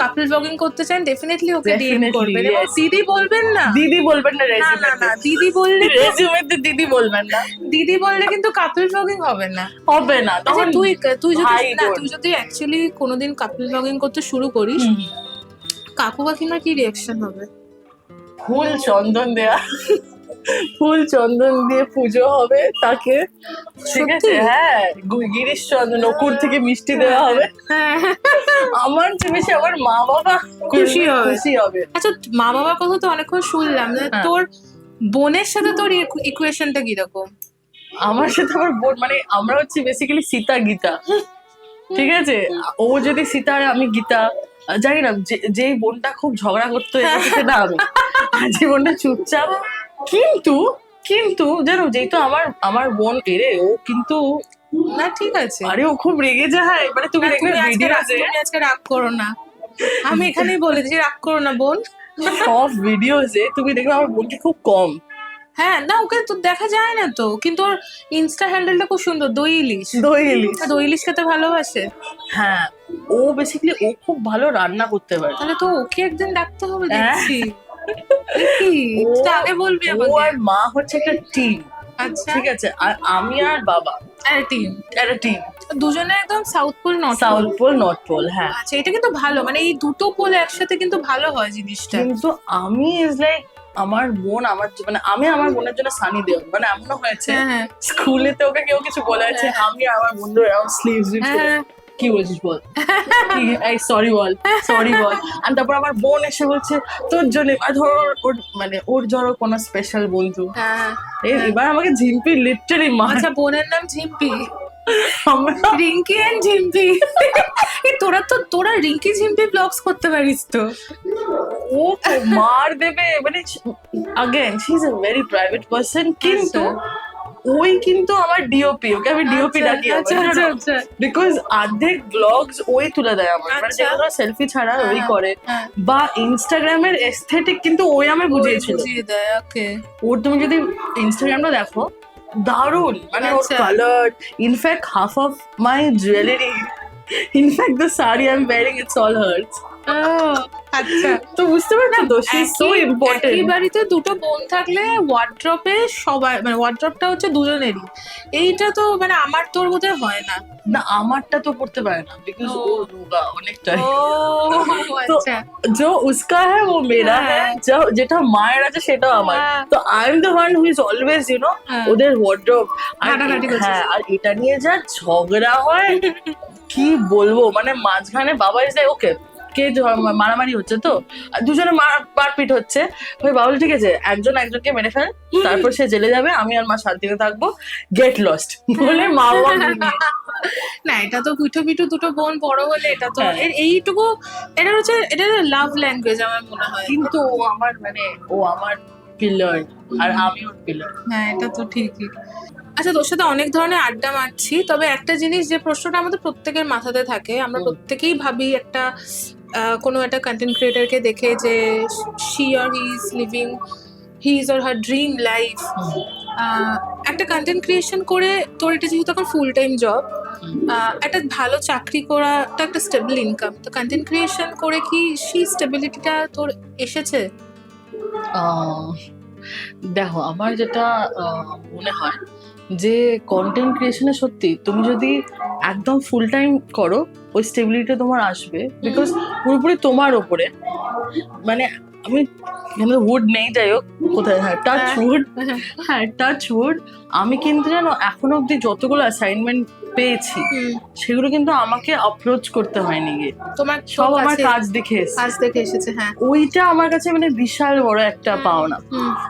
কাপল ব্লগিং করতে চান, ডেফিনেটলি ওকে ডিএম করবেন, এবং দিদি বলবেন না, না দিদি বললে রেজিউমেতে দিদি বলবেন না, দিদি বললে কিন্তু কাপল ব্লগিং হবে না। তখন তুই যদি অ্যাকচুয়ালি কোনোদিন কাপল ব্লগিং করতে শুরু করিস, কাকু কাকিমার কি রিঅ্যাকশন হবে? ফুল চন্দন দিয়ে পুজো হবে তাকে, ঠিক আছে? হ্যাঁ, গিরিশ চন্দন নকুর থেকে মিষ্টি দেওয়া হবে, আমার চেয়ে বেশি আমার মা বাবা খুশি হবে। আচ্ছা, মা বাবার কথা তো অনেকক্ষণ শুনলাম, তোর বোনের সাথে তোর ইকুয়েশনটা কিরকম? আমার সাথে আমার বোন মানে আমরা হচ্ছে বেসিক্যালি সীতা গীতা, ঠিক আছে? ও যদি সীতা আর আমি গীতা, জানি না যে বোনটা খুব ঝগড়া করতো না, আমি যে বোনটা চুপচাপ, কিন্তু জানো যেহেতু আমার বোন এরে, ও কিন্তু না ঠিক আছে, আরে ও খুব রেগে যায়, মানে তুমি দেখবে ভিডিওতে, আজকে রাগ করো না, আমি এখানেই বলে দিচ্ছি রাগ করো না বোন, সব ভিডিওতে তুমি দেখবে আমার বোনকে খুব কম, হ্যাঁ না ওকে তো দেখা যায় না তো, কিন্তু ওর ইনস্টা হ্যান্ডেলটা খুব সুন্দর, দই ইলিশ খেতে ভালোবাসে। হ্যাঁ, ও বেসিক্যালি ও খুব ভালো রান্না করতে পারে, তাহলে তো ওকে একদিন ডাকতে হবে, দেখছি আগে বলবি। ও আর মা হচ্ছে একটা টিম, আচ্ছা ঠিক আছে, আর আমি আর বাবা একটা টিম, দুজনে একদম সাউথ পোল নর্থ পোল। হ্যাঁ, আচ্ছা এটা কিন্তু ভালো, মানে এই দুটো পোল একসাথে কিন্তু ভালো হয় জিনিসটা। কিন্তু আমি ইজ লাইক আমার বোন মানে আমি আমার বোনের জন্য সানি দেব, মানে এমনও হয়েছে হ্যাঁ স্কুলেতে ওকে কেউ কিছু বলেছে, আমি আর আমার বন্ধু এরকম স্লিভস হ্যাঁ কি বলছিস বল, এই সরি বল, সরি বল। আর তারপর আমার বোন এসে বলছে তোর জন্য, আর ধরো ওর মানে ওর ধরো কোনো স্পেশাল বন্ধু, হ্যাঁ। এবার আমাকে ঝিম্পি লিটারালি আচ্ছা, বোনের নাম ঝিম্পি, আমরা রিঙ্কি এন্ড ঝিম্পি। তোরা রিঙ্কি ঝিম্পি ব্লগস করতে পারিস তো। ও মার দেবে, মানে again she is a very private person, কিন্তু ওই কিন্তু আমার ডিওপি, ওকে আমি ডিওপি ডাকি আচ্ছা আচ্ছা আচ্ছা। বিকজ অর্ধেক ব্লগস ওই তুলে দেয় আমার, মানে আচ্ছা। যেগুলো সেলফি ছাড়া ওই করে, হ্যাঁ। বা ইনস্টাগ্রামের এস্থেটিক কিন্তু ওই আমি বুঝিয়েছিল। বুঝিয়ে দেয়, ওকে। ওর তুমি যদি ইনস্টাগ্রামটা দেখো দারুণ, মানে ওর আচ্ছা। Colour, in fact half of my jewellery, in fact the sari I am wearing it's all hers. আচ্ছা, তো বুঝতে পারছো তো, শি ইজ সো একই ইম্পর্টেন্ট। বাড়িতে দুটো বোন থাকলে ওয়ার্ড্রপে সবাই, মানে ওয়ার্ড্রপটা হচ্ছে দুজনেরই, এইটা তো মানে আমার তোর বোধহয় হয় না। না আমারটা তো পড়তে পারে না, বিকজ ও রোগা অনেকটাই। ও তো আচ্ছা। जो उसका है वो मेरा है, जो যেটা মায়ের আছে সেটাও আমার। হ্যাঁ। তো I am the one who is always you know হ্যাঁ। ওদের ওয়ার্ড্রোব। ঘাটাঘাটি করছিস। হ্যাঁ, আর এটা নিয়ে যা ঝগড়া হয় কি বলবো, মানে মাঝখানে বাবা ইজ লাইক ওকে কে মারামারি হচ্ছে, তো আর দুজনে মারপিট হচ্ছে, ওই বাবা বলে, ঠিক আছে একজন একজনকে মেরে ফেল, তারপর সে জেলে যাবে, আমি আর মা শান্তিতে থাকবো, গেট লস্ট বলে মা বাবা না, এটা তো পিঠু পিঠু দুটো বোন বড় হলে এটা তো হ্যাঁ। এইটুকু, এটা হচ্ছে, এটা লাভ ল্যাঙ্গুয়েজ আমার মনে হয়। কিন্তু ও আমার মানে ও আমার পিলার আর আমি ওর পিলার। হ্যাঁ, এটা তো ঠিকই। আচ্ছা, তোর সাথে অনেক ধরনের আড্ডা মারছি, তবে একটা জিনিস, যে প্রশ্নটা আমাদের প্রত্যেকের মাথাতে থাকে, আমরা প্রত্যেকেই ভাবি একটা কোনো একটা কন্টেন্ট ক্রিয়েটারকে দেখে যে she or he is living his or her dream life. একটা কন্টেন্ট ক্রিয়েশন করে, তোর এটা যেহেতু এখন ফুল টাইম জব, একটা ভালো চাকরি করাটা একটা স্টেবল ইনকাম, তো কন্টেন্ট ক্রিয়েশন করে কি সেই স্টেবিলিটিটা তোর এসেছে? দেখো আমার যেটা মনে হয় যে কন্টেন্ট ক্রিয়েশনে সত্যি তুমি যদি একদম ফুল টাইম করো ওই স্টেবিলিটি তোমার আসবে, বিকজ পুরোপুরি তোমার ওপরে। মানে আমি এখানে উড নেই, যাই হোক কোথায়, হ্যাঁ টাচ উড, হ্যাঁ টাচ উড, আমি কিন্তু জানো এখনো অব্দি যতগুলো অ্যাসাইনমেন্ট পেয়েছি সেগুলো কিন্তু আমাকে অ্যাপ্রোচ করতে হয়নি গিয়ে, তোমার সব আমার কাজ দেখে এসেছে। কাজ দেখে এসেছে, হ্যাঁ। ওইটা আমার কাছে মানে বিশাল বড় একটা পাওনা।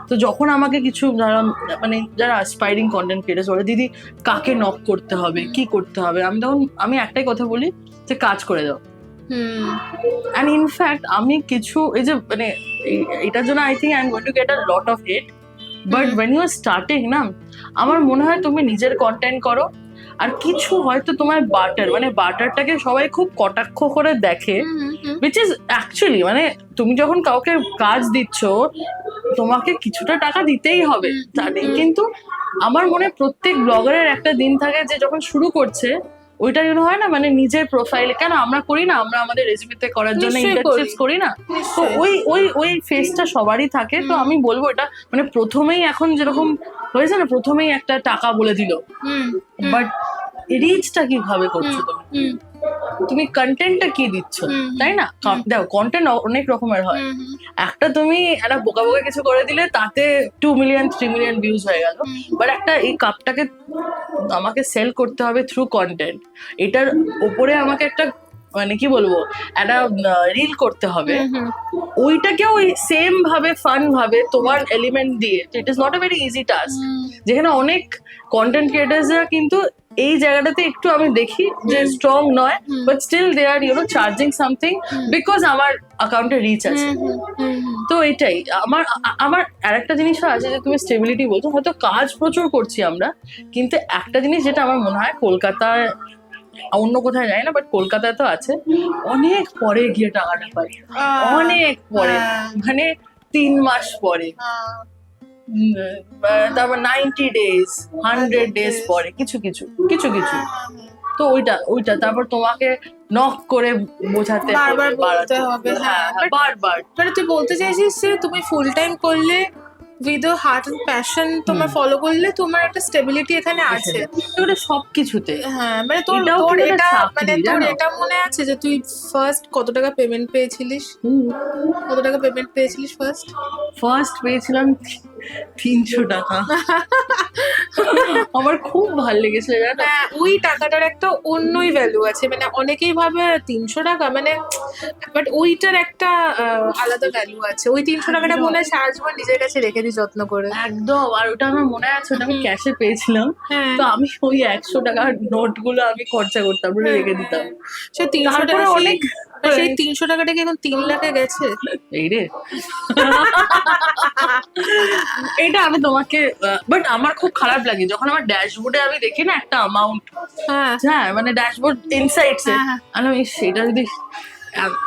তো যখন আমাকে কিছু যারা মানে যারা অ্যাসপাইরিং কন্টেন্ট ক্রিয়েটার্স বলে দিদি কাকে নক করতে হবে, কি করতে হবে, আমি একটাই কথা বলি যে কাজ করে দাও। অ্যান্ড ইনফ্যাক্ট আমি কিছু এই যে মানে এটার জন্য I think I am going to get a lot of hate, but when you are starting না, আমার মনে হয় তুমি নিজের কন্টেন্ট করো, আর কিছু হয়তো তোমার মানে বাটারটাকে সবাই খুব কটাক্ষ করে দেখে, উইচ ইজ অ্যাকচুয়ালি মানে তুমি যখন কাউকে কাজ দিচ্ছ তোমাকে কিছুটা টাকা দিতেই হবে স্টার্টিং, কিন্তু আমার মনে হয় প্রত্যেক ব্লগারের একটা দিন থাকে যে যখন শুরু করছে ওইটা জন্য হয় না, মানে নিজের প্রোফাইলে কেন আমরা করি না, আমরা আমাদের রেজিউমেতে করার জন্য ইন্টারভিউস করি না, তো ওই ফেসটা সবারই থাকে। তো আমি বলবো এটা মানে প্রথমেই এখন যেরকম হয়েছে না, প্রথমেই একটা টাকা বলে দিল, বাট রিচটা কিভাবে করছো তুমি কন্টেন্টটা কি দিচ্ছ, তাই না? দেখো কন্টেন্ট অনেক রকমের হয়, একটা তুমি একটা বোকা বোকা কিছু করে দিলে তাতে 2 মিলিয়ন 3 মিলিয়ন ভিউজ হয়ে গেল, বাট একটা এই কাপটাকে আমাকে সেল করতে হবে থ্রু কন্টেন্ট, এটার ওপরে আমাকে একটা মানে কি বলবো একটা রিল করতে হবে, ওইটাকেও ওই সেম ভাবে ফান ভাবে তোমার এলিমেন্ট দিয়ে, it is not a very easy task, যেখানে অনেক কন্টেন্ট ক্রিয়েটার্সরা কিন্তু এই জায়গাটাতে একটু আমি দেখি যে স্ট্রং নয়, but still they are you know charging something because আমার অ্যাকাউন্টে রিচ আছে। তো এটাই আমার আরেকটা জিনিস আছে যে তুমি স্টেবিলিটি বলছো, হয়তো কাজ প্রচুর করছি আমরা, কিন্তু একটা জিনিস যেটা আমার মনে হয় কলকাতায় অন্য কোথায় যায় না, বাট কলকাতায় তো আছে, অনেক পরে গিয়ে টাকাটা পাই, অনেক পরে, মানে 3 মাস পরে, তারপর 90 ডেজ 100 ডেজ পরে কিছু কিছু তো ওইটা তারপর তোমাকে নক করে বোঝাতে বারবার বলতে হবে, হ্যাঁ বারবার। মানে তুই বলতে চাইছিস যে তুমি ফুল টাইম করলে with a heart and passion তোমার ফলো করলে তোমার একটা স্টেবিলিটি এখানে আছে, ওটা সবকিছুতে। হ্যাঁ, মানে তোর এটা মানে তোর এটা মনে আছে যে তুই ফার্স্ট কত টাকা পেমেন্ট পেয়েছিলিস? ফার্স্ট ফার্স্ট পেয়েছিলাম 300 টাকা। আমার খুব ভালো লেগেছিল জানো। হ্যাঁ, ওই টাকাটার একটা অন্যই ভ্যালু আছে, মানে অনেকেই ভাবে 300 টাকা মানে, বাট ওইটার একটা আলাদা ভ্যালু আছে। ওই 300 টাকাটা মনে হয় সারা জীবন নিজের কাছে রেখে দিই যত্ন করে। একদম। আর ওটা আমার মনে আছে, ওটা আমি ক্যাশে পেয়েছিলাম। হ্যাঁ। তো আমি ওই 100 টাকার নোট গুলো আমি খরচা করতাম, রেখে দিতাম। সে 300 তারপরে টাকা অনেক সেই 300 টাকাটা কি এখন 3 লাখে গেছে? এই রে। এটা আমি তোমাকে, বাট আমার খুব খারাপ লাগে যখন আমার ড্যাশবোর্ডে আমি দেখি না একটা অ্যামাউন্ট, হ্যাঁ হ্যাঁ মানে ড্যাশবোর্ড ইনসাইটস এ, হ্যাঁ। আমি সেটা যদি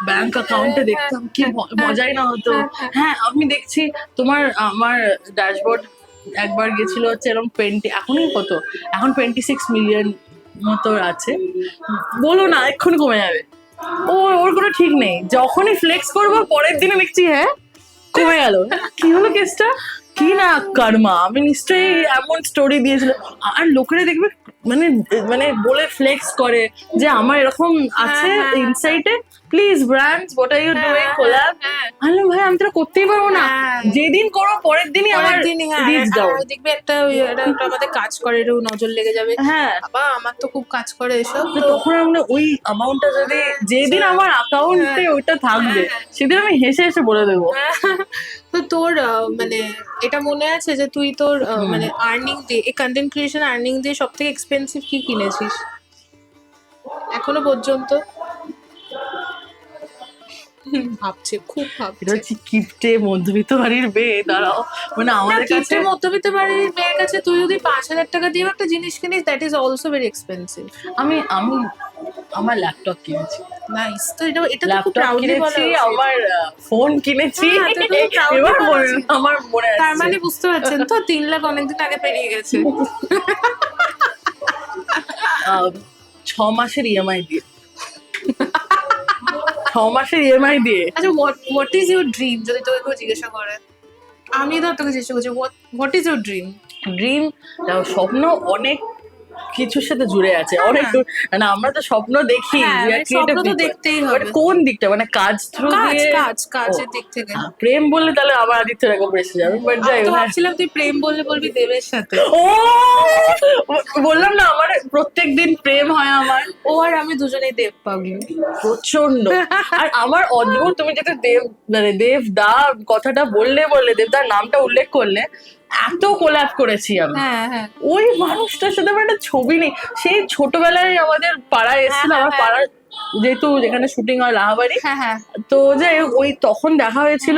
ব্যাংক অ্যাকাউন্টে দেখতাম কি মজাই না হতো। হ্যাঁ আমি দেখছি তোমার আমার ড্যাশবোর্ড একবার গেছিল হচ্ছে এরকম 20, এখনই কত, এখন 26 মিলিয়ন মতো আছে। বলো না এক্ষুনি কমে যাবে, ওর কোনো ঠিক নেই। যখনই ফ্লেক্স করবো পরের দিনে দেখছি হ্যাঁ কমে গেল। কি হলো কেসটা? কি না কর্মা, আমি নিশ্চয়ই এমন স্টোরি দিয়েছিল। আর লোকেরা দেখবে মানে মানে বলে ফ্লেক্স করে যে আমার এরকম আছে ইনসাইটে, please brands what are you doing collab. Hello ভাই আমি তো করতেই পারবো না, যেদিন করো পরের দিনই আমার রিচ ডাউন। দেখবে একটা আমাদের কাজ করে, এটাও নজর লেগে যাবে। হ্যাঁ বাবা আমার তো খুব কাজ করে এসব। তো তখন আমরা ওই অ্যামাউন্টটা যদি যেদিন আমার অ্যাকাউন্টে ওইটা থাকবে সেদিন আমি হেসে হেসে বলে দেবো। তো তোর মানে এটা মনে আছে যে তুই তোর মানে আর্নিং দিয়ে, এই কন্টেন্ট ক্রিয়েশন আর্নিং দিয়ে সব থেকে এক্সপেন্সিভ কি কিনেছিস এখনো পর্যন্ত? ভাবছে, খুব এটা ভাবছে। হচ্ছে কিপ্টে মধ্যবিত্ত বাড়ির মেয়ে, দাঁড়াও মানে আমাদের কাছে কিপ্টে মধ্যবিত্ত বাড়ির মেয়ের কাছে তুই যদি 5,000 টাকা দিয়ে একটা জিনিস কিনিস, that is also very expensive. আমি আমার ল্যাপটপ কিনেছি, নাইস। তো এটা তো খুব ল্যাপটপ প্রাউডলি বলা কিনেছি, উচিত। আমার ফোন কিনেছি। হ্যাঁ, তো খুব proudly এবার বলা উচিত। আমার মনে তার আছে মানে বুঝতে পারছেন তো 3 লাখ অনেকদিন আগে পেরিয়ে গেছে। 6 মাসের ইএমআই দিয়ে 6 মাসের ইএমআই দিয়ে। আচ্ছা, হোয়াট ইজ ইউর ড্রিম যদি তোকে কেউ জিজ্ঞাসা করে? আমি ধর তোকে জিজ্ঞাসা করছি, what is your dream? Dream স্বপ্ন অনেক কিছুর সাথে জুড়ে আছে, অনেক মানে আমরা তো স্বপ্ন দেখি, হ্যাঁ, we are মানে স্বপ্ন creative তো people. দেখতেই হবে। But কোন দিকটা মানে কাজ থ্রু দিয়ে? কাজের দিক থেকে। প্রেম বললে তাহলে আমার আদিত্য রেকম এসে যাবে, বাট যাই আমি তো হোক। ভাবছিলাম তুই প্রেম বললে বলবি দেবের সাথে। ও বললাম না আমার প্রত্যেকদিন প্রেম হয় আমার, ও আর আমি দুজনেই দেব পাগলি। প্রচন্ড। আর আমার অদ্ভুত, তুমি যেটা দেবদা কথাটা বললে দেবদার নামটা উল্লেখ করলে, এত কোল্যাব করেছি আমি হ্যাঁ হ্যাঁ ওই মানুষটার সাথে। আমার একটা ছবি নেই, সেই ছোটবেলায় আমাদের পাড়ায় এসেছিল, আমার পাড়ার যেহেতু যেখানে শুটিং হয় লাহাবাড়ি, হ্যাঁ হ্যাঁ। তো যাই হোক ওই তখন দেখা হয়েছিল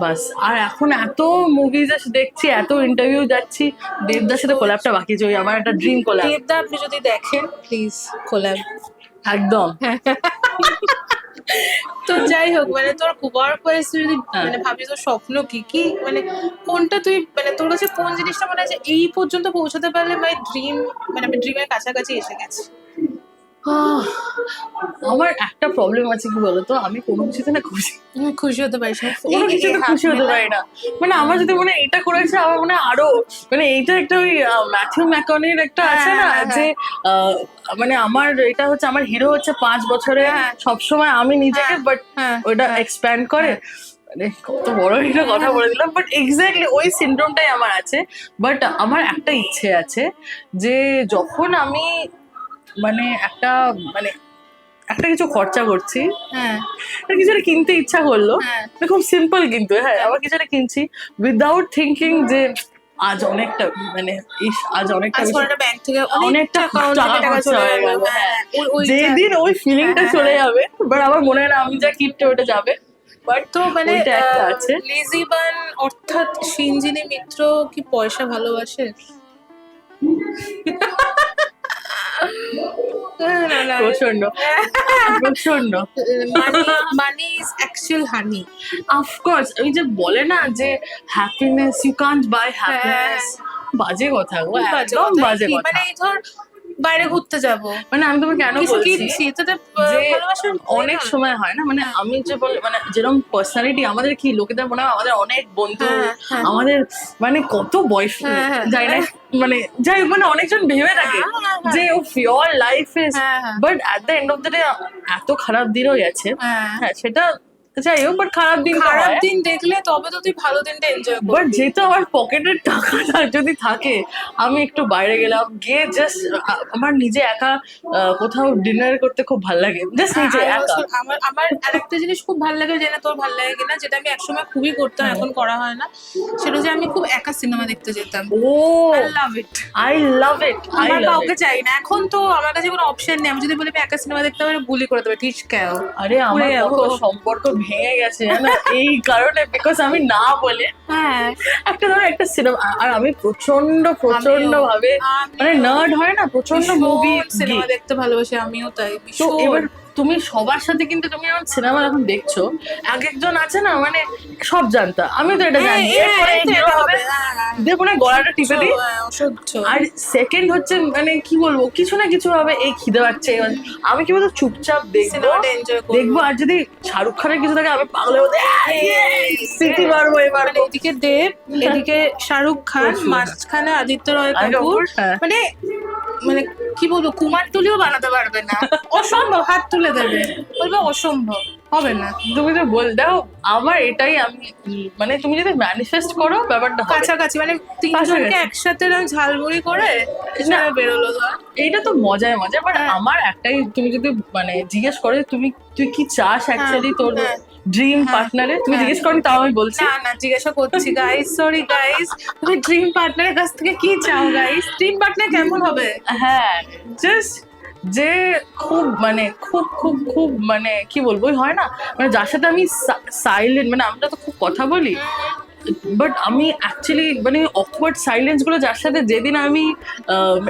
বাস। আর এখন এত মুভিজ দেখছি, এত ইন্টারভিউ যাচ্ছি, দেবদার সাথে কোল্যাবটা বাকি আছে, ওই আমার একটা ড্রিম কোল্যাব। দেবদা আপনি যদি দেখেন প্লিজ কোল্যাব। একদম। তো যাই হোক, মানে তোর ওয়ার্ক ওয়াইজ যদি মানে ভাবি তোর স্বপ্ন কি কি, মানে কোনটা তুই মানে তোর কাছে কোন জিনিসটা মনে হয় যে এই পর্যন্ত পৌঁছাতে পারলে মাই ড্রিম, মানে আমি ড্রিমের কাছাকাছি এসে গেছি? আমার একটা প্রবলেম আছে কি বলতো, আমি কোনো কিছুতে না খুশি হতে পারিস না? কোনো কিছুতে খুশি হতে পারি না। মানে আমার যদি মনে হয় এটা করেছে, আমার মনে হয় আরো, মানে এইটা একটা ওই ম্যাথিউ ম্যাকনের একটা আছে না যে মানে আমার এটা হচ্ছে, আমার হিরো হচ্ছে 5 বছরে সবসময় আমি নিজেকে, বাট ওইটা এক্সপ্যান্ড করে। মানে কত বড় একটা কথা বলে দিলাম, বাট এক্স্যাক্টলি ওই সিনড্রোমটাই আমার আছে। বাট আমার একটা ইচ্ছে আছে যে যখন আমি মানে একটা কিছু খরচা করছি, কিছু একটা কিনতে ইচ্ছা করলো, খুব সিম্পল কিন্তু হ্যাঁ, আবার কিছু একটা কিনছি উইদাউট থিঙ্কিং যে আজ অনেকটা মানে আজ অনেকটা ব্যাংক থেকে অনেকটা টাকা চলে গেল, যেদিন ওই ফিলিংটা চলে যাবে, বাট আমার মনে হয় না আমি যা কিপটে ওটা যাবে। বাট তো মানে আছে লেজিবান অর্থাৎ সিঞ্জিনী মিত্র কি পয়সা ভালোবাসে? প্রচন্ড প্রচন্ড। Money is actual honey. Of course ওই যে বলে না যে happiness you can't buy happiness, বাজে কথা গো, একদম বাজে কথা। মানে ধর বাইরে ঘুরতে যাব, মানে আমি তোমাকে কেন বলছি যে অনেক সময় হয় না, মানে আমি যে বল মানে যেরকম পার্সোনালিটি আমাদের, কি লোকেদের মনে হয় আমাদের অনেক বন্ধু, আমাদের মানে কত বয়ফ্রেন্ড যাই না, মানে যাই মানে অনেকজন ভেবে থাকে যে ও pure life is, but at the end of the day এত খারাপ দিনও গেছে। হ্যাঁ সেটা যাই হোক, বাট খারাপ দিন খারাপ দিন দেখলে তবে তো তুই ভালো দিনটা এনজয় করবি। বাট যেহেতু আমার পকেটের টাকাটা যদি থাকে, আমি একটু বাইরে গেলাম, গিয়ে জাস্ট আমার নিজে একা কোথাও ডিনার করতে খুব ভালো লাগে, জাস্ট নিজে একা। আমার আমার আরেকটা জিনিস খুব ভালো লাগে, যেটা তোর ভালো লাগে কিনা, যেটা আমি একসময় খুবই করতাম, এখন করা হয় না, সেটা যে আমি খুব একা সিনেমা দেখতে যেতাম। Oh I love it. I love it, I আমার লাভ কাউকে ইট। চাই না, এখন তো আমার কাছে কোনো অপশন নেই। আমি যদি বলি আমি একা সিনেমা দেখতে পারি, বুলি করে দেবে, ঠিক কেউ। আরে আমার উড়ে যাবো। কত সম্পর্ক ভেঙে গেছে জানো এই কারণে, বিকজ আমি না বলে হ্যাঁ, একটা সিনেমা, আর আমি প্রচন্ড ভাবে মানে নার্ড হয় না, প্রচন্ড মুভি সিনেমা দেখতে ভালোবাসি, আমিও তাই তো ভীষণ। এবার তুমি সবার সাথে কিন্তু তুমি যখন সিনেমা যখন দেখছো, এক একজন আছে না মানে সব জানতা, আমি তো এটা জানি এরপরে এই hero হবে, দিয়ে মনে হয় গলাটা টিপে দিই। অসহ্য। আর সেকেন্ড হচ্ছে মানে কি বলবো, কিছু না কিছু হবে, এই খিদে পাচ্ছে, আমি কি বলতো চুপচাপ দেখবো সিনেমাটা এনজয় দেখবো, আর যদি শাহরুখ খানের কিছু থাকে আমি পাগলের মধ্যে সিটি মারবো এবার। এদিকে দেব, এদিকে শাহরুখ খান, প্রচুর। মাঝখানে আদিত্য রয় কাপুর, হ্যাঁ। মানে মানে কি বলবো, কুমারটুলিও বানাতে পারবে না, অসম্ভব। হাত তুলে দেবে, বলবে অসম্ভব, হবে না। তুমি তো বল দাও, আমার এটাই আমি মানে তুমি যদি ম্যানিফেস্ট করো ব্যাপারটা হবে। কাছাকাছি মানে তিনজনকে কাছাকাছি। একসাথে এরকম ঝালমুড়ি করে না বেরোলো ধর। এইটা তো মজায় মজা, বাট হ্যাঁ। আমার একটাই, তুমি যদি মানে জিজ্ঞেস করো যে তুই কি চাস অ্যাকচুয়ালি তোর হ্যাঁ। ড্রিম হ্যাঁ। পার্টনারে, তুমি হ্যাঁ। জিজ্ঞেস করো তাও আমি বলছি। না না, জিজ্ঞাসা করছি গাইস, সরি গাইস, তুমি ড্রিম পার্টনারের কাছ থেকে কি চাও গাইস? ড্রিম পার্টনার কেমন হবে? হ্যাঁ, জাস্ট যে খুব মানে খুব মানে কি বলবো, ওই হয় না মানে যার সাথে আমি সাইলেন্ট, মানে আমরা তো খুব কথা বলি, বাট আমি অ্যাকচুয়ালি মানে অকওয়ার্ড সাইলেন্স গুলো যার সাথে যেদিন আমি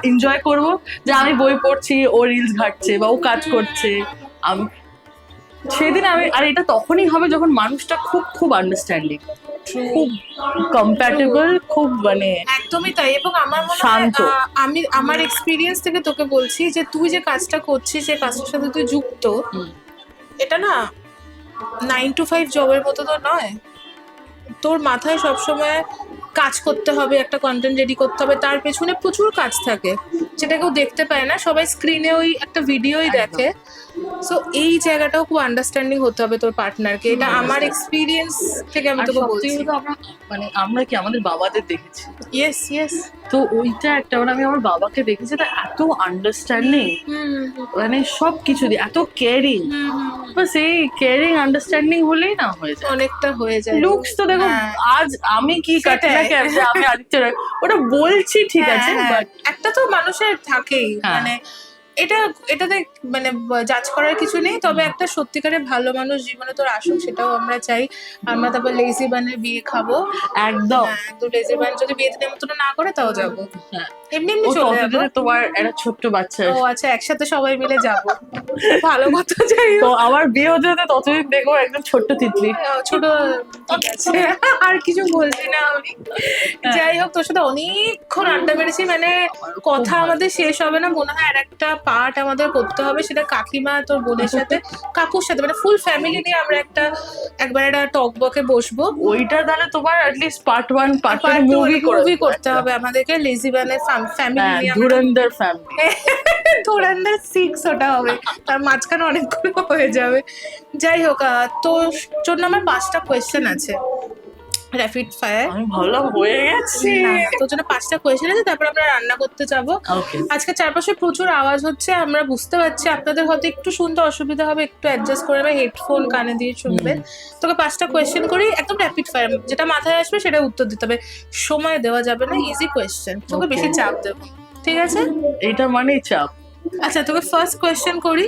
এনজয় করব, যে আমি বই পড়ছি, ও রিলস ঘাটছে বা ও কাজ করছে, আমি সেদিন আমি, আর এটা তখনই হবে যখন মানুষটা খুব আন্ডারস্ট্যান্ডিং, খুব কম্প্যাটেবল, খুব মানে একদমই তাই। এবং আমার মনে হয় শান্ত। আমি আমার এক্সপিরিয়েন্স থেকে তোকে বলছি যে তুই যে কাজটা করছিস, যে কাজটার সাথে তুই যুক্ত, হুম। এটা না 9 to 5 জবের মতো তো নয়। তোর মাথায় সবসময় কাজ করতে হবে, একটা কন্টেন্ট রেডি করতে হবে, তার পেছনে প্রচুর কাজ থাকে, যেটা কেউ দেখতে পায় না, সবাই স্ক্রিনে ওই একটা ভিডিওই দেখে। সো এই জায়গাটাও খুব আন্ডারস্ট্যান্ডিং হতে হবে তোর পার্টনারকে, এটা আমার এক্সপিরিয়েন্স থেকে আমি আর তোকে সবথেকে বলছি। বলতে আমরা মানে আমরা কি আমাদের বাবাদের দেখেছি, ইয়েস ইয়েস। তো ওইটা একটা মানে আমি আমার বাবাকে দেখেছি, তা এত আন্ডারস্ট্যান্ডিং, মানে সব কিছু দিয়ে এত কেয়ারিং, বাস এই কেয়ারিং আন্ডারস্ট্যান্ডিং হলেই না হয়ে যায়। অনেকটা হয়ে যায়। লুকস তো দেখো, হ্যাঁ। আজ আমি কি কাটনা সেটাই। ক্যাপ, আমি আদিত্য রায়, ওটা বলছি ঠিক হ্যাঁ, আছে, হ্যাঁ। বাট একটা তো মানুষের থাকেই, হ্যাঁ। মানে এটাতে মানে জাজ করার কিছু নেই, তবে একটা সত্যিকারের ভালো মানুষ জীবনে তোর আসুক, সেটাও আমরা চাই। আমরা তারপর লেজি বানের বিয়ে খাবো একদম। হ্যাঁ, তো লেজি বান যদি বিয়েতে নেমন্তন্ন না করে তাও যাবো, হ্যাঁ। এমনি এমনি ও চলে যাবো। ততদিনে তোমার একটা ছোট্ট বাচ্চা ও আছে। আচ্ছা, একসাথে সবাই মিলে যাবো, ভালো কথা। যাই তো হোক, আমার বিয়ে হতে হতে ততদিন দেখবো একদম ছোট্ট তিতলি। ছোট, ঠিক আছে, আর কিছু বলছি না আমি। যাই হোক, তোর সাথে অনেকক্ষণ আড্ডা মেরেছি, মানে কথা আমাদের শেষ হবে না মনে হয়। আর একটা পার্ট আমাদের করতে হবে, সেটা কাকিমা তোর বোনের সাথে, কাকুর সাথে, মানে ফুল ফ্যামিলি নিয়ে আমরা একবার একটা টক বকে বসবো। ওইটা তাহলে তোমার at least part 1 part 2 movie movie করতে হবে আমাদেরকে, লেজি বানের ফ্যামিলি নিয়ে। ধুরন্ধর ফ্যামিলি। ধুরন্ধর 6 ওটা হবে, তার মাঝখানে অনেকগুলো হয়ে যাবে। যাই হোক, তোর জন্য আমার 5টা কোয়েশ্চেন আছে, র্যাপিড ফায়ার। আমি ভাবলাম হয়ে গেছে। তোর জন্য 5টা কোয়েশ্চেন আছে, তারপর আমরা রান্না করতে যাবো। ওকে। আজকে চারপাশে প্রচুর আওয়াজ হচ্ছে, আমরা বুঝতে পারছি, আপনাদের হয়তো একটু শুনতে অসুবিধা হবে, একটু অ্যাডজাস্ট করে নেবে, হেডফোন কানে দিয়ে শুনবেন। তোকে 5টা কোয়েশ্চেন করি, একদম র্যাপিড ফায়ার, যেটা মাথায় আসবে সেটা উত্তর দিতে হবে, সময় দেওয়া যাবে না, ইজি কোয়েশ্চেন, তোকে Okay. বেশি চাপ দেবো, ঠিক আছে? এটা মানেই চাপ। আচ্ছা, তোকে ফার্স্ট কোয়েশ্চেন করি।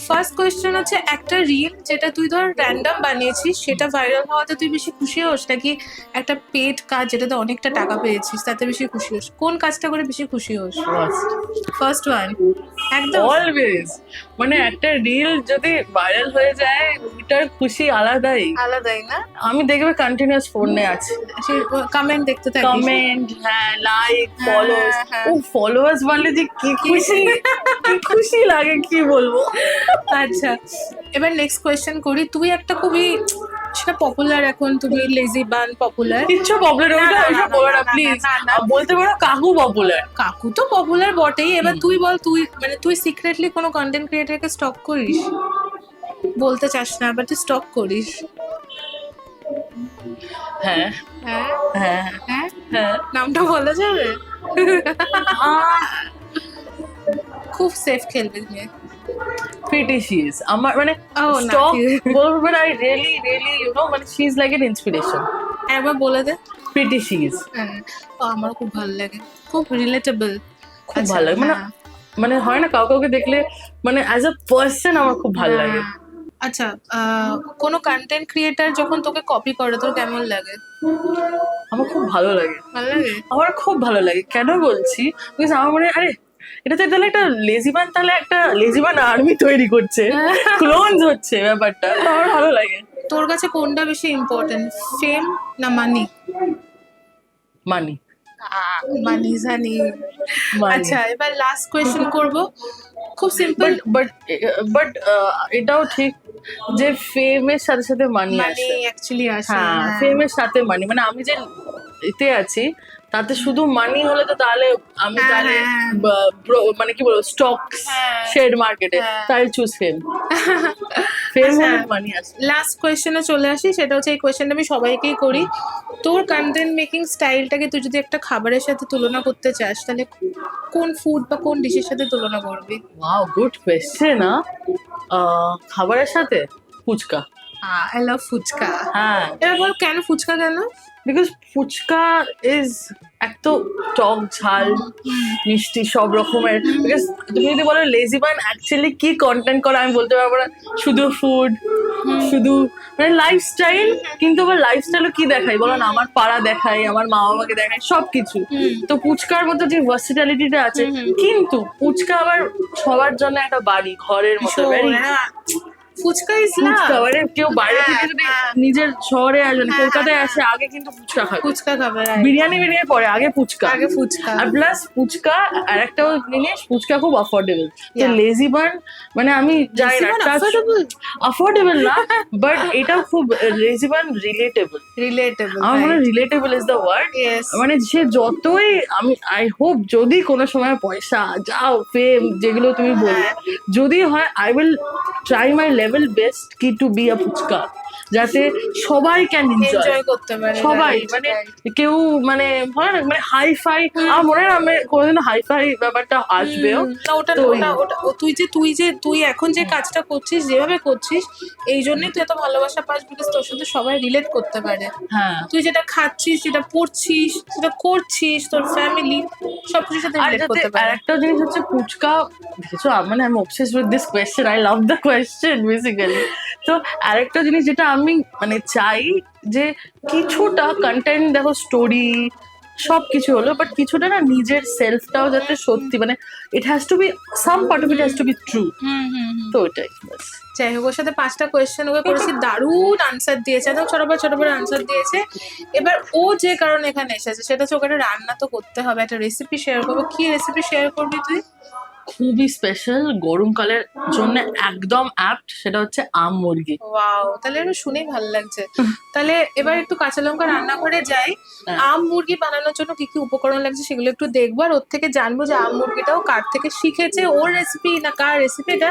ফার্স্ট কোয়েশ্চেন হচ্ছে, একটা রিল যেটা তুই ধর র্যান্ডম বানিয়েছিস, সেটা ভাইরাল হওয়াতে তুই বেশি খুশি হোস, নাকি একটা পেড কাজ যেটাতে অনেকটা টাকা পেয়েছিস তাতে বেশি খুশি হোস? কোন কাজটা করে বেশি খুশি হোস? ফার্স্ট ওয়ান, একদম অলওয়েজ, মানে একটা রিল যদি ভাইরাল হয়ে যায় ওইটার খুশি আলাদাই। আলাদাই না? আমি দেখবে কন্টিনিউয়াস ফোনে আছি, কমেন্ট দেখতে থাকি। কমেন্ট, হ্যাঁ, লাইক, হ্যাঁ, ফলোয়ার্স। হ্যাঁ। ও ফলোয়ার্স বাড়লে যে কি খুশি, কি খুশি লাগে কি বলবো। আচ্ছা, এবার নেক্সট কোয়েশ্চেন করি। তুই একটা খুবই, সেটা পপুলার এখন, তুমি লেজি বান পপুলার। কিচ্ছু প্রবলেম না, ওটা, না, ওইসব না, বলো না, না না, প্লিজ। না, না। বলতে পারো কাকু পপুলার। কাকু তো পপুলার বটেই, এবার তুই বল, তুই মানে তুই সিক্রেটলি কোনো কন্টেন্ট ক্রিয়েটরকে স্টক করিস? বলতে চাস না, আবার তুই স্টক করিস। হ্যাঁ হ্যাঁ হ্যাঁ হ্যাঁ, হ্যাঁ নামটা বলা যাবে? খুব সেফ খেলবে মেয়ে। pretty she is আমার মানে Oh, না, স্টক ঠিক- বলবো but I really you know মানে she is like an inspiration. একবার বলে দে। pretty she is হ্যাঁ, ও আমার খুব ভালো লাগে, খুব রিলেটেবল। খুব ভালো লাগে মানে মানে হয় না কাউকে দেখলে মানে অ্যাজ আ পার্সন আমার খুব ভালো লাগে। আচ্ছা, কোনো কন্টেন্ট ক্রিয়েটার যখন তোকে কপি করে তোর কেমন লাগে? আমার খুব ভালো লাগে, ভালো লাগে? আমার খুব ভালো লাগে। কেন বলছি বিকজ আমার মনে হয় আরে এটা তো তাহলে একটা লেজিবান, তাহলে একটা লেজিবান আর্মি তৈরি করছে, ক্লোনস হচ্ছে ব্যাপারটা, তো আমার ভালো লাগে। তোর কাছে কোনটা বেশি ইম্পর্টেন্ট, ফেম না মানি? মানি মানি জানি। মানি আচ্ছা, এবার লাস্ট কোয়েশ্চেন করব, খুব সিম্পল। বাট বাট এটাও ঠিক যে ফেমের সাথে সাথে মানি মানি আসে। অ্যাকচুয়ালি আসে। হ্যাঁ, ফেমের সাথে মানি মানে আমি যে এতে আছি তাতে শুধু মানি হলে তো তাহলে আমি হ্যাঁ, তাহলে হ্যাঁ। মানে কি বলবো স্টকস হ্যাঁ। শেয়ার মার্কেটে হ্যাঁ। তাই চুজ ফেম। ফেম আচ্ছা। হলে মানি আসে। লাস্ট কোয়েশ্চেনে চলে আসি, সেটা হচ্ছে এই কোয়েশ্চেনটা আমি সবাইকেই করি। তোর কন্টেন্ট মেকিং স্টাইলটাকে তুই যদি একটা খাবারের সাথে তুলনা করতে চাস, তাহলে কোন ফুড বা কোন ডিশের সাথে তুলনা করবি? Wow, good question. খাবারের সাথে ফুচকা। I love fuchka. হ্যাঁ, এবার বল কেন ফুচকা কেন? বিকজ ফুচকা ইজ এক তো টক ঝাল মিষ্টি সব রকমের। বিকজ তুমি যদি বলো লেজিবান অ্যাকচুয়ালি কি কন্টেন্ট করে আমি বলতে পারবো না, শুধু ফুড, শুধু মানে লাইফস্টাইল। কিন্তু আবার লাইফস্টাইলও কি দেখাই বলো না, আমার পাড়া দেখাই, আমার মা বাবাকে দেখাই, সবকিছু। তো ফুচকার মধ্যে যে ভার্সিটালিটিটা আছে, কিন্তু ফুচকা আবার সবার জন্য একটা বাড়ি ঘরের মতো। very ফুচকা ইজ ফুচকা লাভ। মানে কেউ বাইরে থেকে যদি নিজের শহরে আসে মানে হ্যাঁ, কলকাতায় হ্যাঁ, আসে আগে কিন্তু ফুচকা খাবে, ফুচকা খাবে, বিরিয়ানি বিরিয়ানি পরে আগে ফুচকা। আগে ফুচকা। আর প্লাস ফুচকা আর একটা জিনিস, ফুচকা খুব অফোর্ডেবল। তো Yeah. লেজিবান মানে আমি জানি না অফোর্ডেবল না, বাট এটা খুব লেজিবান রিলেটেবল। রিলেটেবল। আমার মনে হয় relatable is the word. Yes. মানে সে যতই আমি আই হোপ যদি কোনো সময় পয়সা যাও ফেম যেগুলো তুমি বললে যদি হয়, I will try my level best কি টু বি আ ফুচকা, যাতে সবাই ক্যান এনজয় করতে পারে সবাই right, মানে right. কেউ মানে হয় না মানে হাই ফাই। আমার মনে হয় আমি কোনোদিনও হাই ফাই ব্যাপারটা আসবেও না, ওটা তো ওটা ওটা তুই এখন যে কাজটা করছিস, যেভাবে করছিস, এই জন্যই তুই এত ভালোবাসা পাস, বিকজ তোর সাথে সবাই রিলেট করতে পারে। হ্যাঁ। তুই যেটা খাচ্ছিস, যেটা পড়ছিস, যেটা করছিস, তোর ফ্যামিলি সবকিছুর সাথে আর রিলেট যাতে করতে আর পারে। একটা জিনিস হচ্ছে ফুচকা, দেখেছো মানে আমি obsessed with this question, I love the question basically. তো আরেকটা জিনিস যেটা আমি মানে চাই যে কিছুটা কন্টেন্ট, দেখো স্টোরি সব কিছু হলো, বাট কিছুটা না নিজের সেলফটাও যাতে সত্যি মানে it has to be some part of it has to be true. তো ওটাই বাস। যাই হোক, ওর সাথে 5টা কোয়েশ্চেন ওকে করেছি, দারুণ আনসার দিয়েছে, একদম ছোট বড় আনসার দিয়েছে। এবার ও যে কারণে এখানে এসেছে সেটা হচ্ছে ওকে একটা রান্না তো করতে হবে, একটা রেসিপি শেয়ার করবো। কি রেসিপি শেয়ার করবি তুই? খুবই স্পেশাল, গরমকালের জন্য একদম অ্যাপ্ট, সেটা হচ্ছে আম মুরগি। ওয়াও, তাহলে এটা শুনেই ভালো লাগছে। তাহলে এবার একটু কাঁচা লঙ্কা রান্নাঘরে যাই, হ্যাঁ। আম মুরগি বানানোর জন্য কি কি উপকরণ লাগছে সেগুলো একটু দেখবো, আর ওর থেকে জানবো যে আম মুরগিটাও কার থেকে শিখেছে, ওর রেসিপি না কার রেসিপি, এটা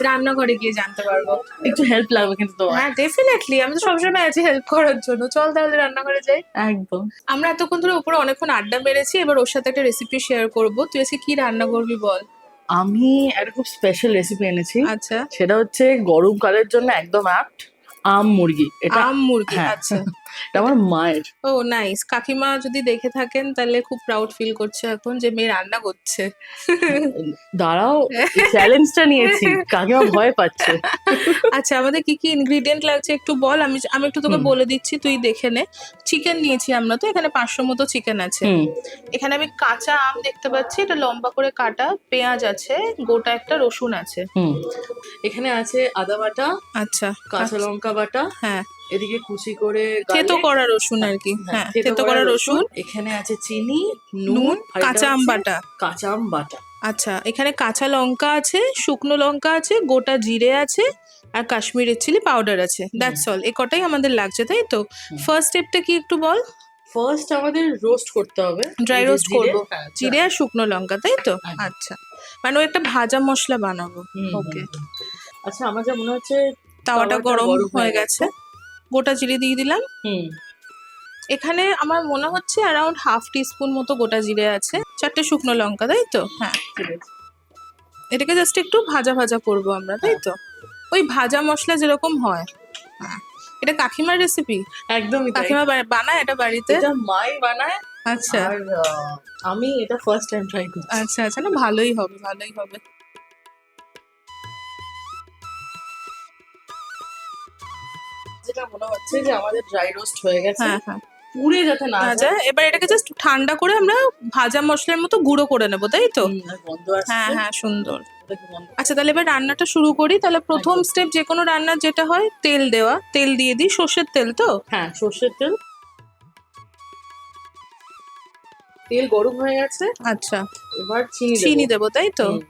রান্নাঘরে গিয়ে জানতে পারবো। একটু হেল্প লাগবে কিন্তু তোমার। হ্যাঁ, ডেফিনেটলি, আমি তো সবসময় আছি হেল্প করার জন্য। চল তাহলে রান্নাঘরে যাই। একদম। আমরা এতক্ষণ ধরে উপরে অনেকক্ষণ আড্ডা মেরেছি, এবার ওর সাথে একটা রেসিপি শেয়ার করবো। তুই আজকে কি রান্না করবি বল? আমি একটা খুব স্পেশাল রেসিপি এনেছি, আচ্ছা, সেটা হচ্ছে গরমকালের জন্য একদম অ্যাপ্ট আম মুরগি। এটা আম মুরগি। হ্যাঁ। আচ্ছা, এটা আমার মায়ের। ও নাইস। কাকিমা যদি দেখে থাকেন তাহলে খুব প্রাউড ফিল করছে এখন যে মেয়ে রান্না করছে। দাঁড়াও, চ্যালেঞ্জটা নিয়েছি, কাকিমা ভয় পাচ্ছে। আচ্ছা, আমাদের কি কি ইনগ্রিডিয়েন্ট লাগছে একটু বল, আমি একটু তোকে বলে দিচ্ছি, তুই দেখে নে। চিকেন নিয়েছি আমরা, তো এখানে 500 মতো চিকেন আছে। এখানে আমি কাঁচা আম দেখতে পাচ্ছি, এটা লম্বা করে কাটা, পেঁয়াজ আছে, গোটা একটা রসুন আছে। এখানে আছে আদা বাটা, আচ্ছা, কাঁচা লঙ্কা বাটা, হ্যাঁ, এদিকে কুচি করে থেতো garlic, করা রসুন আর কি। হ্যাঁ, থেতো করা রসুন, এখানে আছে চিনি, নুন, আর এটা কাঁচা আম হচ্ছে বাটা। কাঁচা আম বাটা। আচ্ছা, এখানে কাঁচা লঙ্কা আছে, শুকনো লঙ্কা আছে, গোটা জিরে আছে, আর কাশ্মীরি চিলি পাউডার আছে। দ্যাটস অল, এ কটাই আমাদের লাগছে, তাই তো? ফার্স্ট স্টেপটা কি একটু বল। ফার্স্ট আমাদের রোস্ট করতে হবে, ড্রাই রোস্ট করবো, হ্যাঁ, জিরে আর শুকনো লঙ্কা, তাই তো? একদম। আচ্ছা, মানে ও একটা ভাজা মশলা বানাবো। ওকে, আচ্ছা, আমার যা মনে হচ্ছে তাওয়াটা গরম হয়ে হয়ে গেছে, গোটা জিরে দিয়ে দিলাম। হুম, এখানে আমার মনে হচ্ছে অ্যারাউন্ড হাফ টিস্পুন মতো গোটা জিরে আছে, 4টে শুকনো লঙ্কা, তাই তো? হ্যাঁ, ঠিক আছে। এটাকে জাস্ট একটু ভাজা ভাজা করবো আমরা, তাই তো? ওই ভাজা মশলা যেরকম হয়। হ্যাঁ, এটা কাকিমার রেসিপি? একদমই তাই। কাকিমা বানায় এটা বাড়িতে? এটা মাই বানায়। আচ্ছা আর আমি এটা ফার্স্ট টাইম ট্রাই করছি। আচ্ছা আচ্ছা, না ভালোই হবে, ভালোই হবে। যেটা মনে হচ্ছে যে আমাদের ড্রাই রোস্ট হয়ে গেছে, হ্যাঁ হ্যাঁ, পুড়ে যাতে না যায়। ভাজা। এবার এটাকে জাস্ট ঠান্ডা করে আমরা ভাজা মশলার মতো গুঁড়ো করে নেবো, তাই তো? আর গন্ধ আসছে। হ্যাঁ হ্যাঁ, সুন্দর। দেখে গন্ধ। আচ্ছা, তাহলে এবার রান্নাটা শুরু করি। তাহলে প্রথম একদম। স্টেপ যে কোনো রান্নার যেটা হয়, তেল দেওয়া। তেল দিয়ে দিই, সর্ষের তেল তো? হ্যাঁ, সর্ষের তেল। তেল গরম হয়ে গেছে, আচ্ছা, এবার চিনি চিনি দেবো, তাই তো? হুম,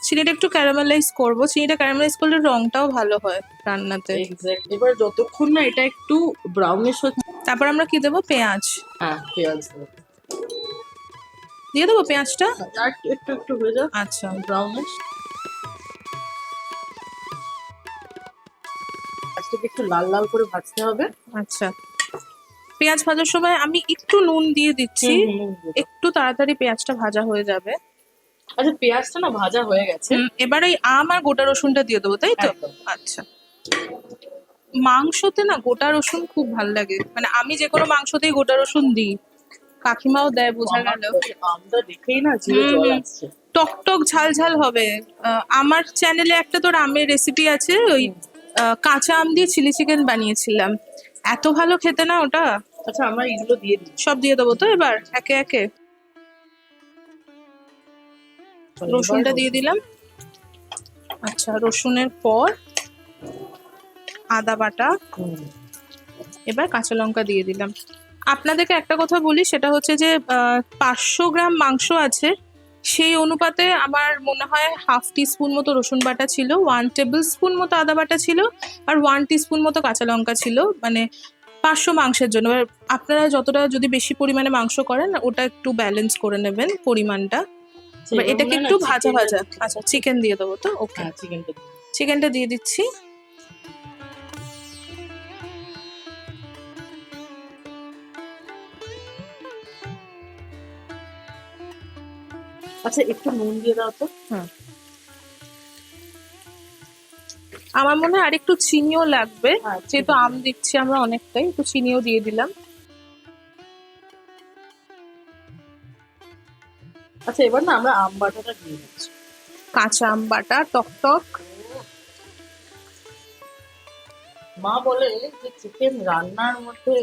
চিনিটা একটু ক্যারামেলাইজ করবো। চিনিটা ক্যারামেলাইজ করলে রংটাও ভালো হয় রান্নাতে। exact। এবার যতক্ষণ না এটা একটু ব্রাউনিশ হচ্ছে। তারপর আমরা কি দেবো? পেঁয়াজ হ্যাঁ, পেঁয়াজ দেবো। দিয়ে দেবো পেঁয়াজটা। আর একটু একটু হয়ে যাক আচ্ছা ব্রাউনিশ। আজকে একটু লাল লাল করে ভাজতে হবে। আচ্ছা, পেঁয়াজ ভাজার সময় আমি একটু নুন দিয়ে দিচ্ছি, একটু তাড়াতাড়ি পেঁয়াজটা ভাজা হয়ে যাবে। আচ্ছা, পেঁয়াজটা না ভাজা হয়ে গেছে। এবার এই আম আর গোটা রসুনটা দিয়ে দেবো, তাই তো? একদম। আচ্ছা, মাংসতে না গোটা রসুন খুব ভাল লাগে, মানে আমি যে কোনো মাংসতেই গোটা রসুন দিই, কাকিমাও দেয়, বোঝা গেল। আমটা দেখেই না জিভে জল আসছে। টক টক ঝাল ঝাল হবে। আমার চ্যানেলে একটা তোর আমের রেসিপি আছে, ওই কাঁচা আম দিয়ে চিলি চিকেন বানিয়েছিলাম, এত ভালো খেতে না ওটা। আচ্ছা, আমরা এগুলো দিয়ে দিই। সব দিয়ে দেবো তো এবার একে একে? রসুনটা দিয়ে দিলাম। আচ্ছা, রসুনের পর আদা বাটা, এবার কাঁচা লঙ্কা দিয়ে দিলাম। আপনাদেরকে একটা কথা বলি, সেটা হচ্ছে যে 500 গ্রাম মাংস আছে, সেই অনুপাতে আমার মনে হয় হাফ টিস্পুন মতো রসুন বাটা ছিল, 1 টেবিল স্পুন মতো আদা বাটা ছিল, আর 1 টিস্পুন মতো কাঁচা লঙ্কা ছিল, মানে 500 মাংসের জন্য। এবার আপনারা যতটা যদি বেশি পরিমাণে মাংস করেন, ওটা একটু ব্যালেন্স করে নেবেন পরিমাণটা। এবার এটাকে একটু ভাজা ভাজা। আচ্ছা, চিকেন দিয়ে দেবো তো? ওকে, হ্যাঁ, চিকেনটা চিকেনটা দিয়ে দিচ্ছি। আচ্ছা, একটু নুন দিয়ে দাও তো। আমার মনে হয় আরেকটু চিনিও লাগবে, হ্যাঁ, যেহেতু আম দিচ্ছি আমরা অনেকটাই, একটু চিনিও দিয়ে দিলাম। আচ্ছা, এবার না আমরা আম বাটাটা দিয়ে দিচ্ছি। কাঁচা আম বাটা, টক টক। মা বলে যে চিকেন রান্নার মধ্যে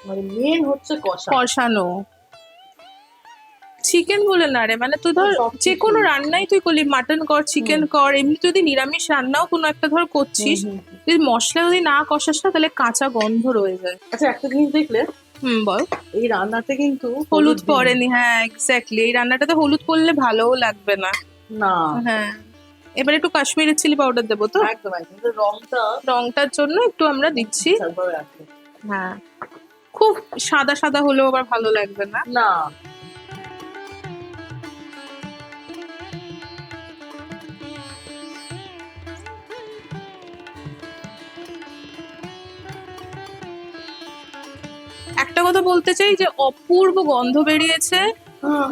মানে মেন হচ্ছে কষা। কষানো। চিকেন বলে না রে, মানে তুই ধর সবকিছু। যে কোনো রান্নাই তুই করলি, মাটন কর, চিকেন কর, এমনি যদি নিরামিষ রান্নাও কোনো একটা ধর করছিস, যদি মশলা যদি না কষাস না, তাহলে কাঁচা গন্ধ রয়ে যায়। আচ্ছা, একটা জিনিস দেখলে, বল। এই রান্নাতে কিন্তু হলুদ দিন। পড়েনি, হ্যাঁ এক্স্যাক্টলি, এই রান্নাটাতে হলুদ পড়লে ভালোও লাগবে না। না, হ্যাঁ, এবার একটু কাশ্মীরি চিলি পাউডার দেবো তো? একদম একদম। রংটা রংটার জন্য একটু আমরা দিচ্ছি। তারপরে রাখো। হ্যাঁ, খুব সাদা সাদা হলেও আবার ভালো লাগবে না। না, একটা কথা বলতে চাই যে অপূর্ব গন্ধ বেরিয়েছে,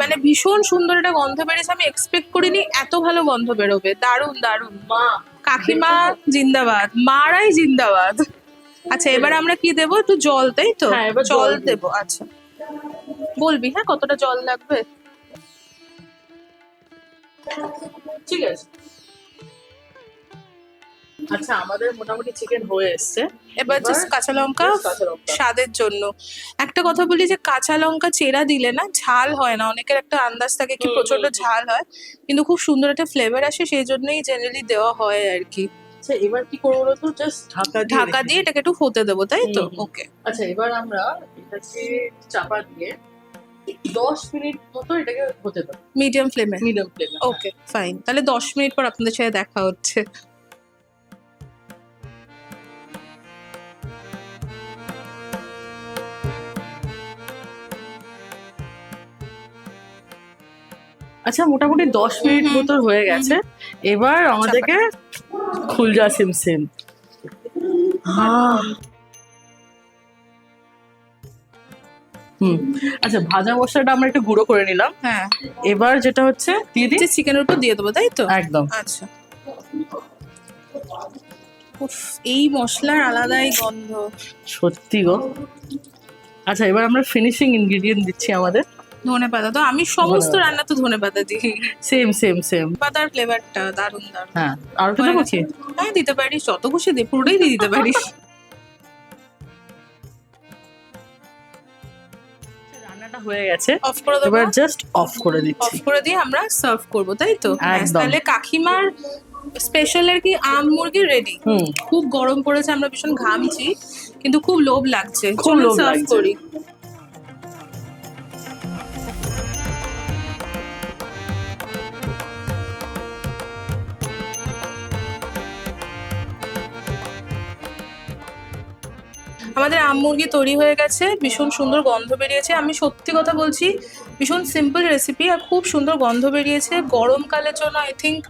মানে ভীষণ সুন্দর একটা গন্ধ বেরিয়েছে। আমি এক্সপেক্ট করিনি এত ভালো গন্ধ বেরোবে। দারুণ দারুণ। মা কাকিমা জিন্দাবাদ, মারাই জিন্দাবাদ। আচ্ছা, এবার আমরা কি দেবো? একটু জল, তাই তো? হ্যাঁ, এবার জল জল দেবো। আচ্ছা, বলবি হ্যাঁ কতটা জল লাগবে? ঠিক আছে। আচ্ছা, আমাদের মোটামুটি চিকেন হয়ে এসছে। এবার জাস্ট কাঁচা লঙ্কা কাঁচা লঙ্কা। স্বাদের জন্য। একটা কথা বলি যে কাঁচা লঙ্কা চেরা দিলে না ঝাল হয় না, অনেকের একটা আন্দাজ থাকে কি প্রচন্ড ঝাল হয়, কিন্তু খুব সুন্দর একটা ফ্লেভার আসে, সেই জন্যই জেনারেলি দেওয়া হয় আর কি। আচ্ছা, এবার কি করবো বলতো? জাস্ট ঢাকা দিয়ে এটাকে একটু হতে দেবো, তাই তো? ওকে। আচ্ছা, এবার আমরা এটাকে চাপা দিয়ে 10 মিনিট মতো এটাকে হতে দেবো মিডিয়াম ফ্লেমে? মিডিয়াম ফ্লেমে। ওকে ফাইন, তাহলে 10 মিনিট পর আপনাদের সাথে দেখা হচ্ছে। আচ্ছা, মোটামুটি 10 মিনিট মতো হয়ে গেছে। এবার আমাদেরকে খুলজা সিম সিম আচ্ছা, ভাজা মশলাটা আমরা একটু গুঁড়ো করে নিলাম। হ্যাঁ, এবার যেটা হচ্ছে দিয়ে দিই চিকেনের উপর দিয়ে দেবো, তাই তো? একদম। আচ্ছা, উফ, এই মশলার আলাদাই গন্ধ। সত্যি গো। আচ্ছা, এবার আমরা ফিনিশিং ইনগ্রেডিয়েন্ট দিচ্ছি আমাদের। ধনেপাতা তো আমি সমস্ত ধনেপাতা। রান্না তো ধনেপাতা দিই। Same same same. পাতার ফ্লেভারটা দারুণ দারুণ। হ্যাঁ, আর একটু দেবো কি? হ্যাঁ, দিতে পারিস, যত খুশি দে, পুরোটাই দিয়ে দিতে পারিস। রান্নাটা হয়ে গেছে, অফ করে দেবো। এবার জাস্ট অফ করে দিচ্ছি। অফ করে দিয়ে আমরা সার্ভ করবো, তাই তো? একদম। তাহলে কাকিমার স্পেশাল আর কি আম মুরগি রেডি। খুব গরম পড়েছে, আমরা ভীষণ ঘামছি, কিন্তু খুব লোভ লাগছে। খুব লোভ সার্ভ লাগছে। করি। আমাদের আম মুরগি তৈরি হয়ে গেছে, ভীষণ সুন্দর গন্ধ বেরিয়েছে। আমি সত্যি কথা বলছি, ভীষণ সিম্পল রেসিপি আর খুব সুন্দর গন্ধ বেরিয়েছে। গরমকালের জন্য আই থিঙ্ক,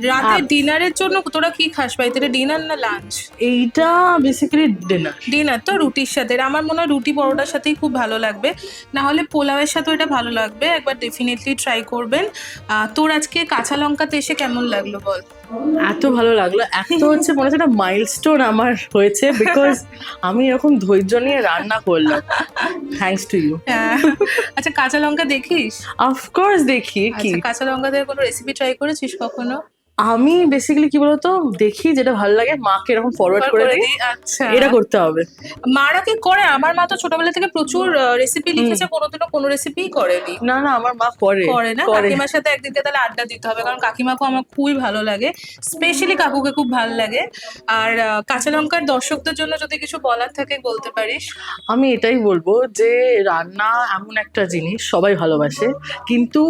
রাতে ডিনারের জন্য তোরা কি খাস ভাই? এটা ডিনার না লাঞ্চ? এইটা বেসিক্যালি ডিনার। ডিনার তো রুটির সাথে, আমার মনে হয় রুটি পরোটার সাথেই খুব ভালো লাগবে, না হলে পোলাওয়ের সাথেও এটা ভালো লাগবে। একবার ডেফিনেটলি ট্রাই করবেন। তোর আজকে কাঁচা লঙ্কাতে এসে কেমন লাগলো বল? এত ভালো লাগলো, এত হচ্ছে মনে হচ্ছে একটা মাইলস্টোন আমার হয়েছে, বিকজ আমি এরকম ধৈর্য নিয়ে রান্না করলাম, থ্যাঙ্কস টু ইউ। আচ্ছা, কাঁচা লঙ্কা দেখিস? অফকোর্স দেখি। কি আচ্ছা, কাঁচা লঙ্কা দিয়ে কোনো রেসিপি ট্রাই করেছিস কখনো? আমি বেসিক্যালি কি বলতো, দেখি যেটা ভালো লাগে মাকে এরকম ফরওয়ার্ড করে দিই, আচ্ছা, এটা করতে হবে। মারা কি করে? আমার মা তো ছোটবেলা থেকে প্রচুর রেসিপি লিখেছে, কোনোদিনও কোনো রেসিপি করেনি। না না, আমার মা করে করে না? করে। কাকিমার সাথে একদিনকে তাহলে আড্ডা দিতে হবে, কারণ কাকিমাকেও আমার খুবই ভালো লাগে, স্পেশালি কাকুকে খুব ভালো লাগে। আর কাঁচা লঙ্কার দর্শকদের জন্য যদি কিছু বলার থাকে বলতে পারিস। আমি এটাই বলবো যে রান্না এমন একটা জিনিস সবাই ভালোবাসে, কিন্তু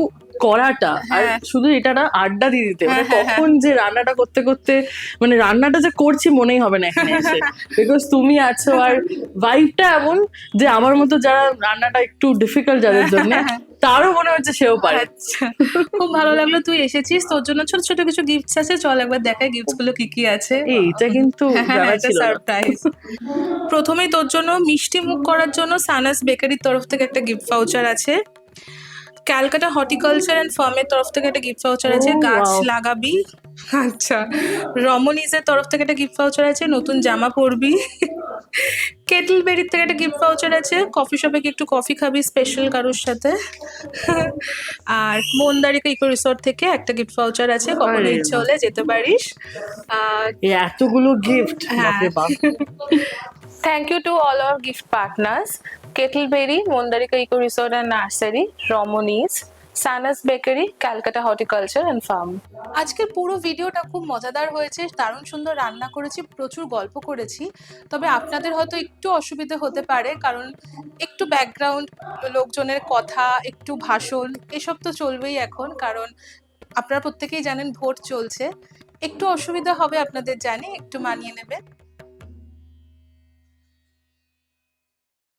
করাটা আর শুধু এটা না, আড্ডা দিয়ে দিতে মানে কখন যে রান্নাটা করতে করতে মানে রান্নাটা যে করছি মনেই হবে না এখানে এসে, বিকজ তুমি আছো আর ভাইবটা এমন যে আমার মতো যারা রান্নাটা একটু ডিফিকাল্ট যাদের জন্য, তারও মনে হচ্ছে সেও পারে। আচ্ছা, খুব ভালো লাগলো তুই এসেছিস। তোর জন্য ছোট ছোট কিছু গিফটস আছে, চল একবার দেখাই গিফটস গুলো কি কি আছে। এইটা কিন্তু জানা ছিল না। সারপ্রাইজ। প্রথমেই তোর জন্য মিষ্টি মুখ করার জন্য সানাস বেকারির তরফ থেকে একটা গিফট ভাউচার আছে। ক্যালকাটা হর্টিকালচার অ্যান্ড ফার্মের তরফ থেকে একটা গিফট ভাউচার আছে, Oh, গাছ wow. লাগাবি। আচ্ছা, রমনিজের তরফ থেকে একটা গিফট ভাউচার আছে, নতুন জামা পরবি। কেটল বেরির থেকে একটা গিফট ভাউচার আছে, কফি শপে কি একটু কফি খাবি স্পেশাল কারোর সাথে। আর মন্দারিকা ইকো রিসোর্ট থেকে একটা গিফট ভাউচার আছে, কখনো আরে ইচ্ছে হলে যেতে পারিস। আর এই এতগুলো গিফট, বাপরে বাপ। Thank you to all our gift partners: Kettleberry, Mondarika Eco Resort and Nursery, Romani's, Sana's bakery, Calcutta horticulture and farm. আজকের পুরো ভিডিওটা খুব মজাদার হয়েছে, দারুণ সুন্দর রান্না করেছি, প্রচুর গল্প করেছি। তবে আপনাদের হয়তো একটু অসুবিধে হতে পারে, কারণ একটু ব্যাকগ্রাউন্ড লোকজনের কথা, একটু ভাষণ, এসব তো চলবেই এখন, কারণ আপনারা প্রত্যেকেই জানেন ভোট চলছে। একটু অসুবিধা হবে আপনাদের, জানি, একটু মানিয়ে নেবেন।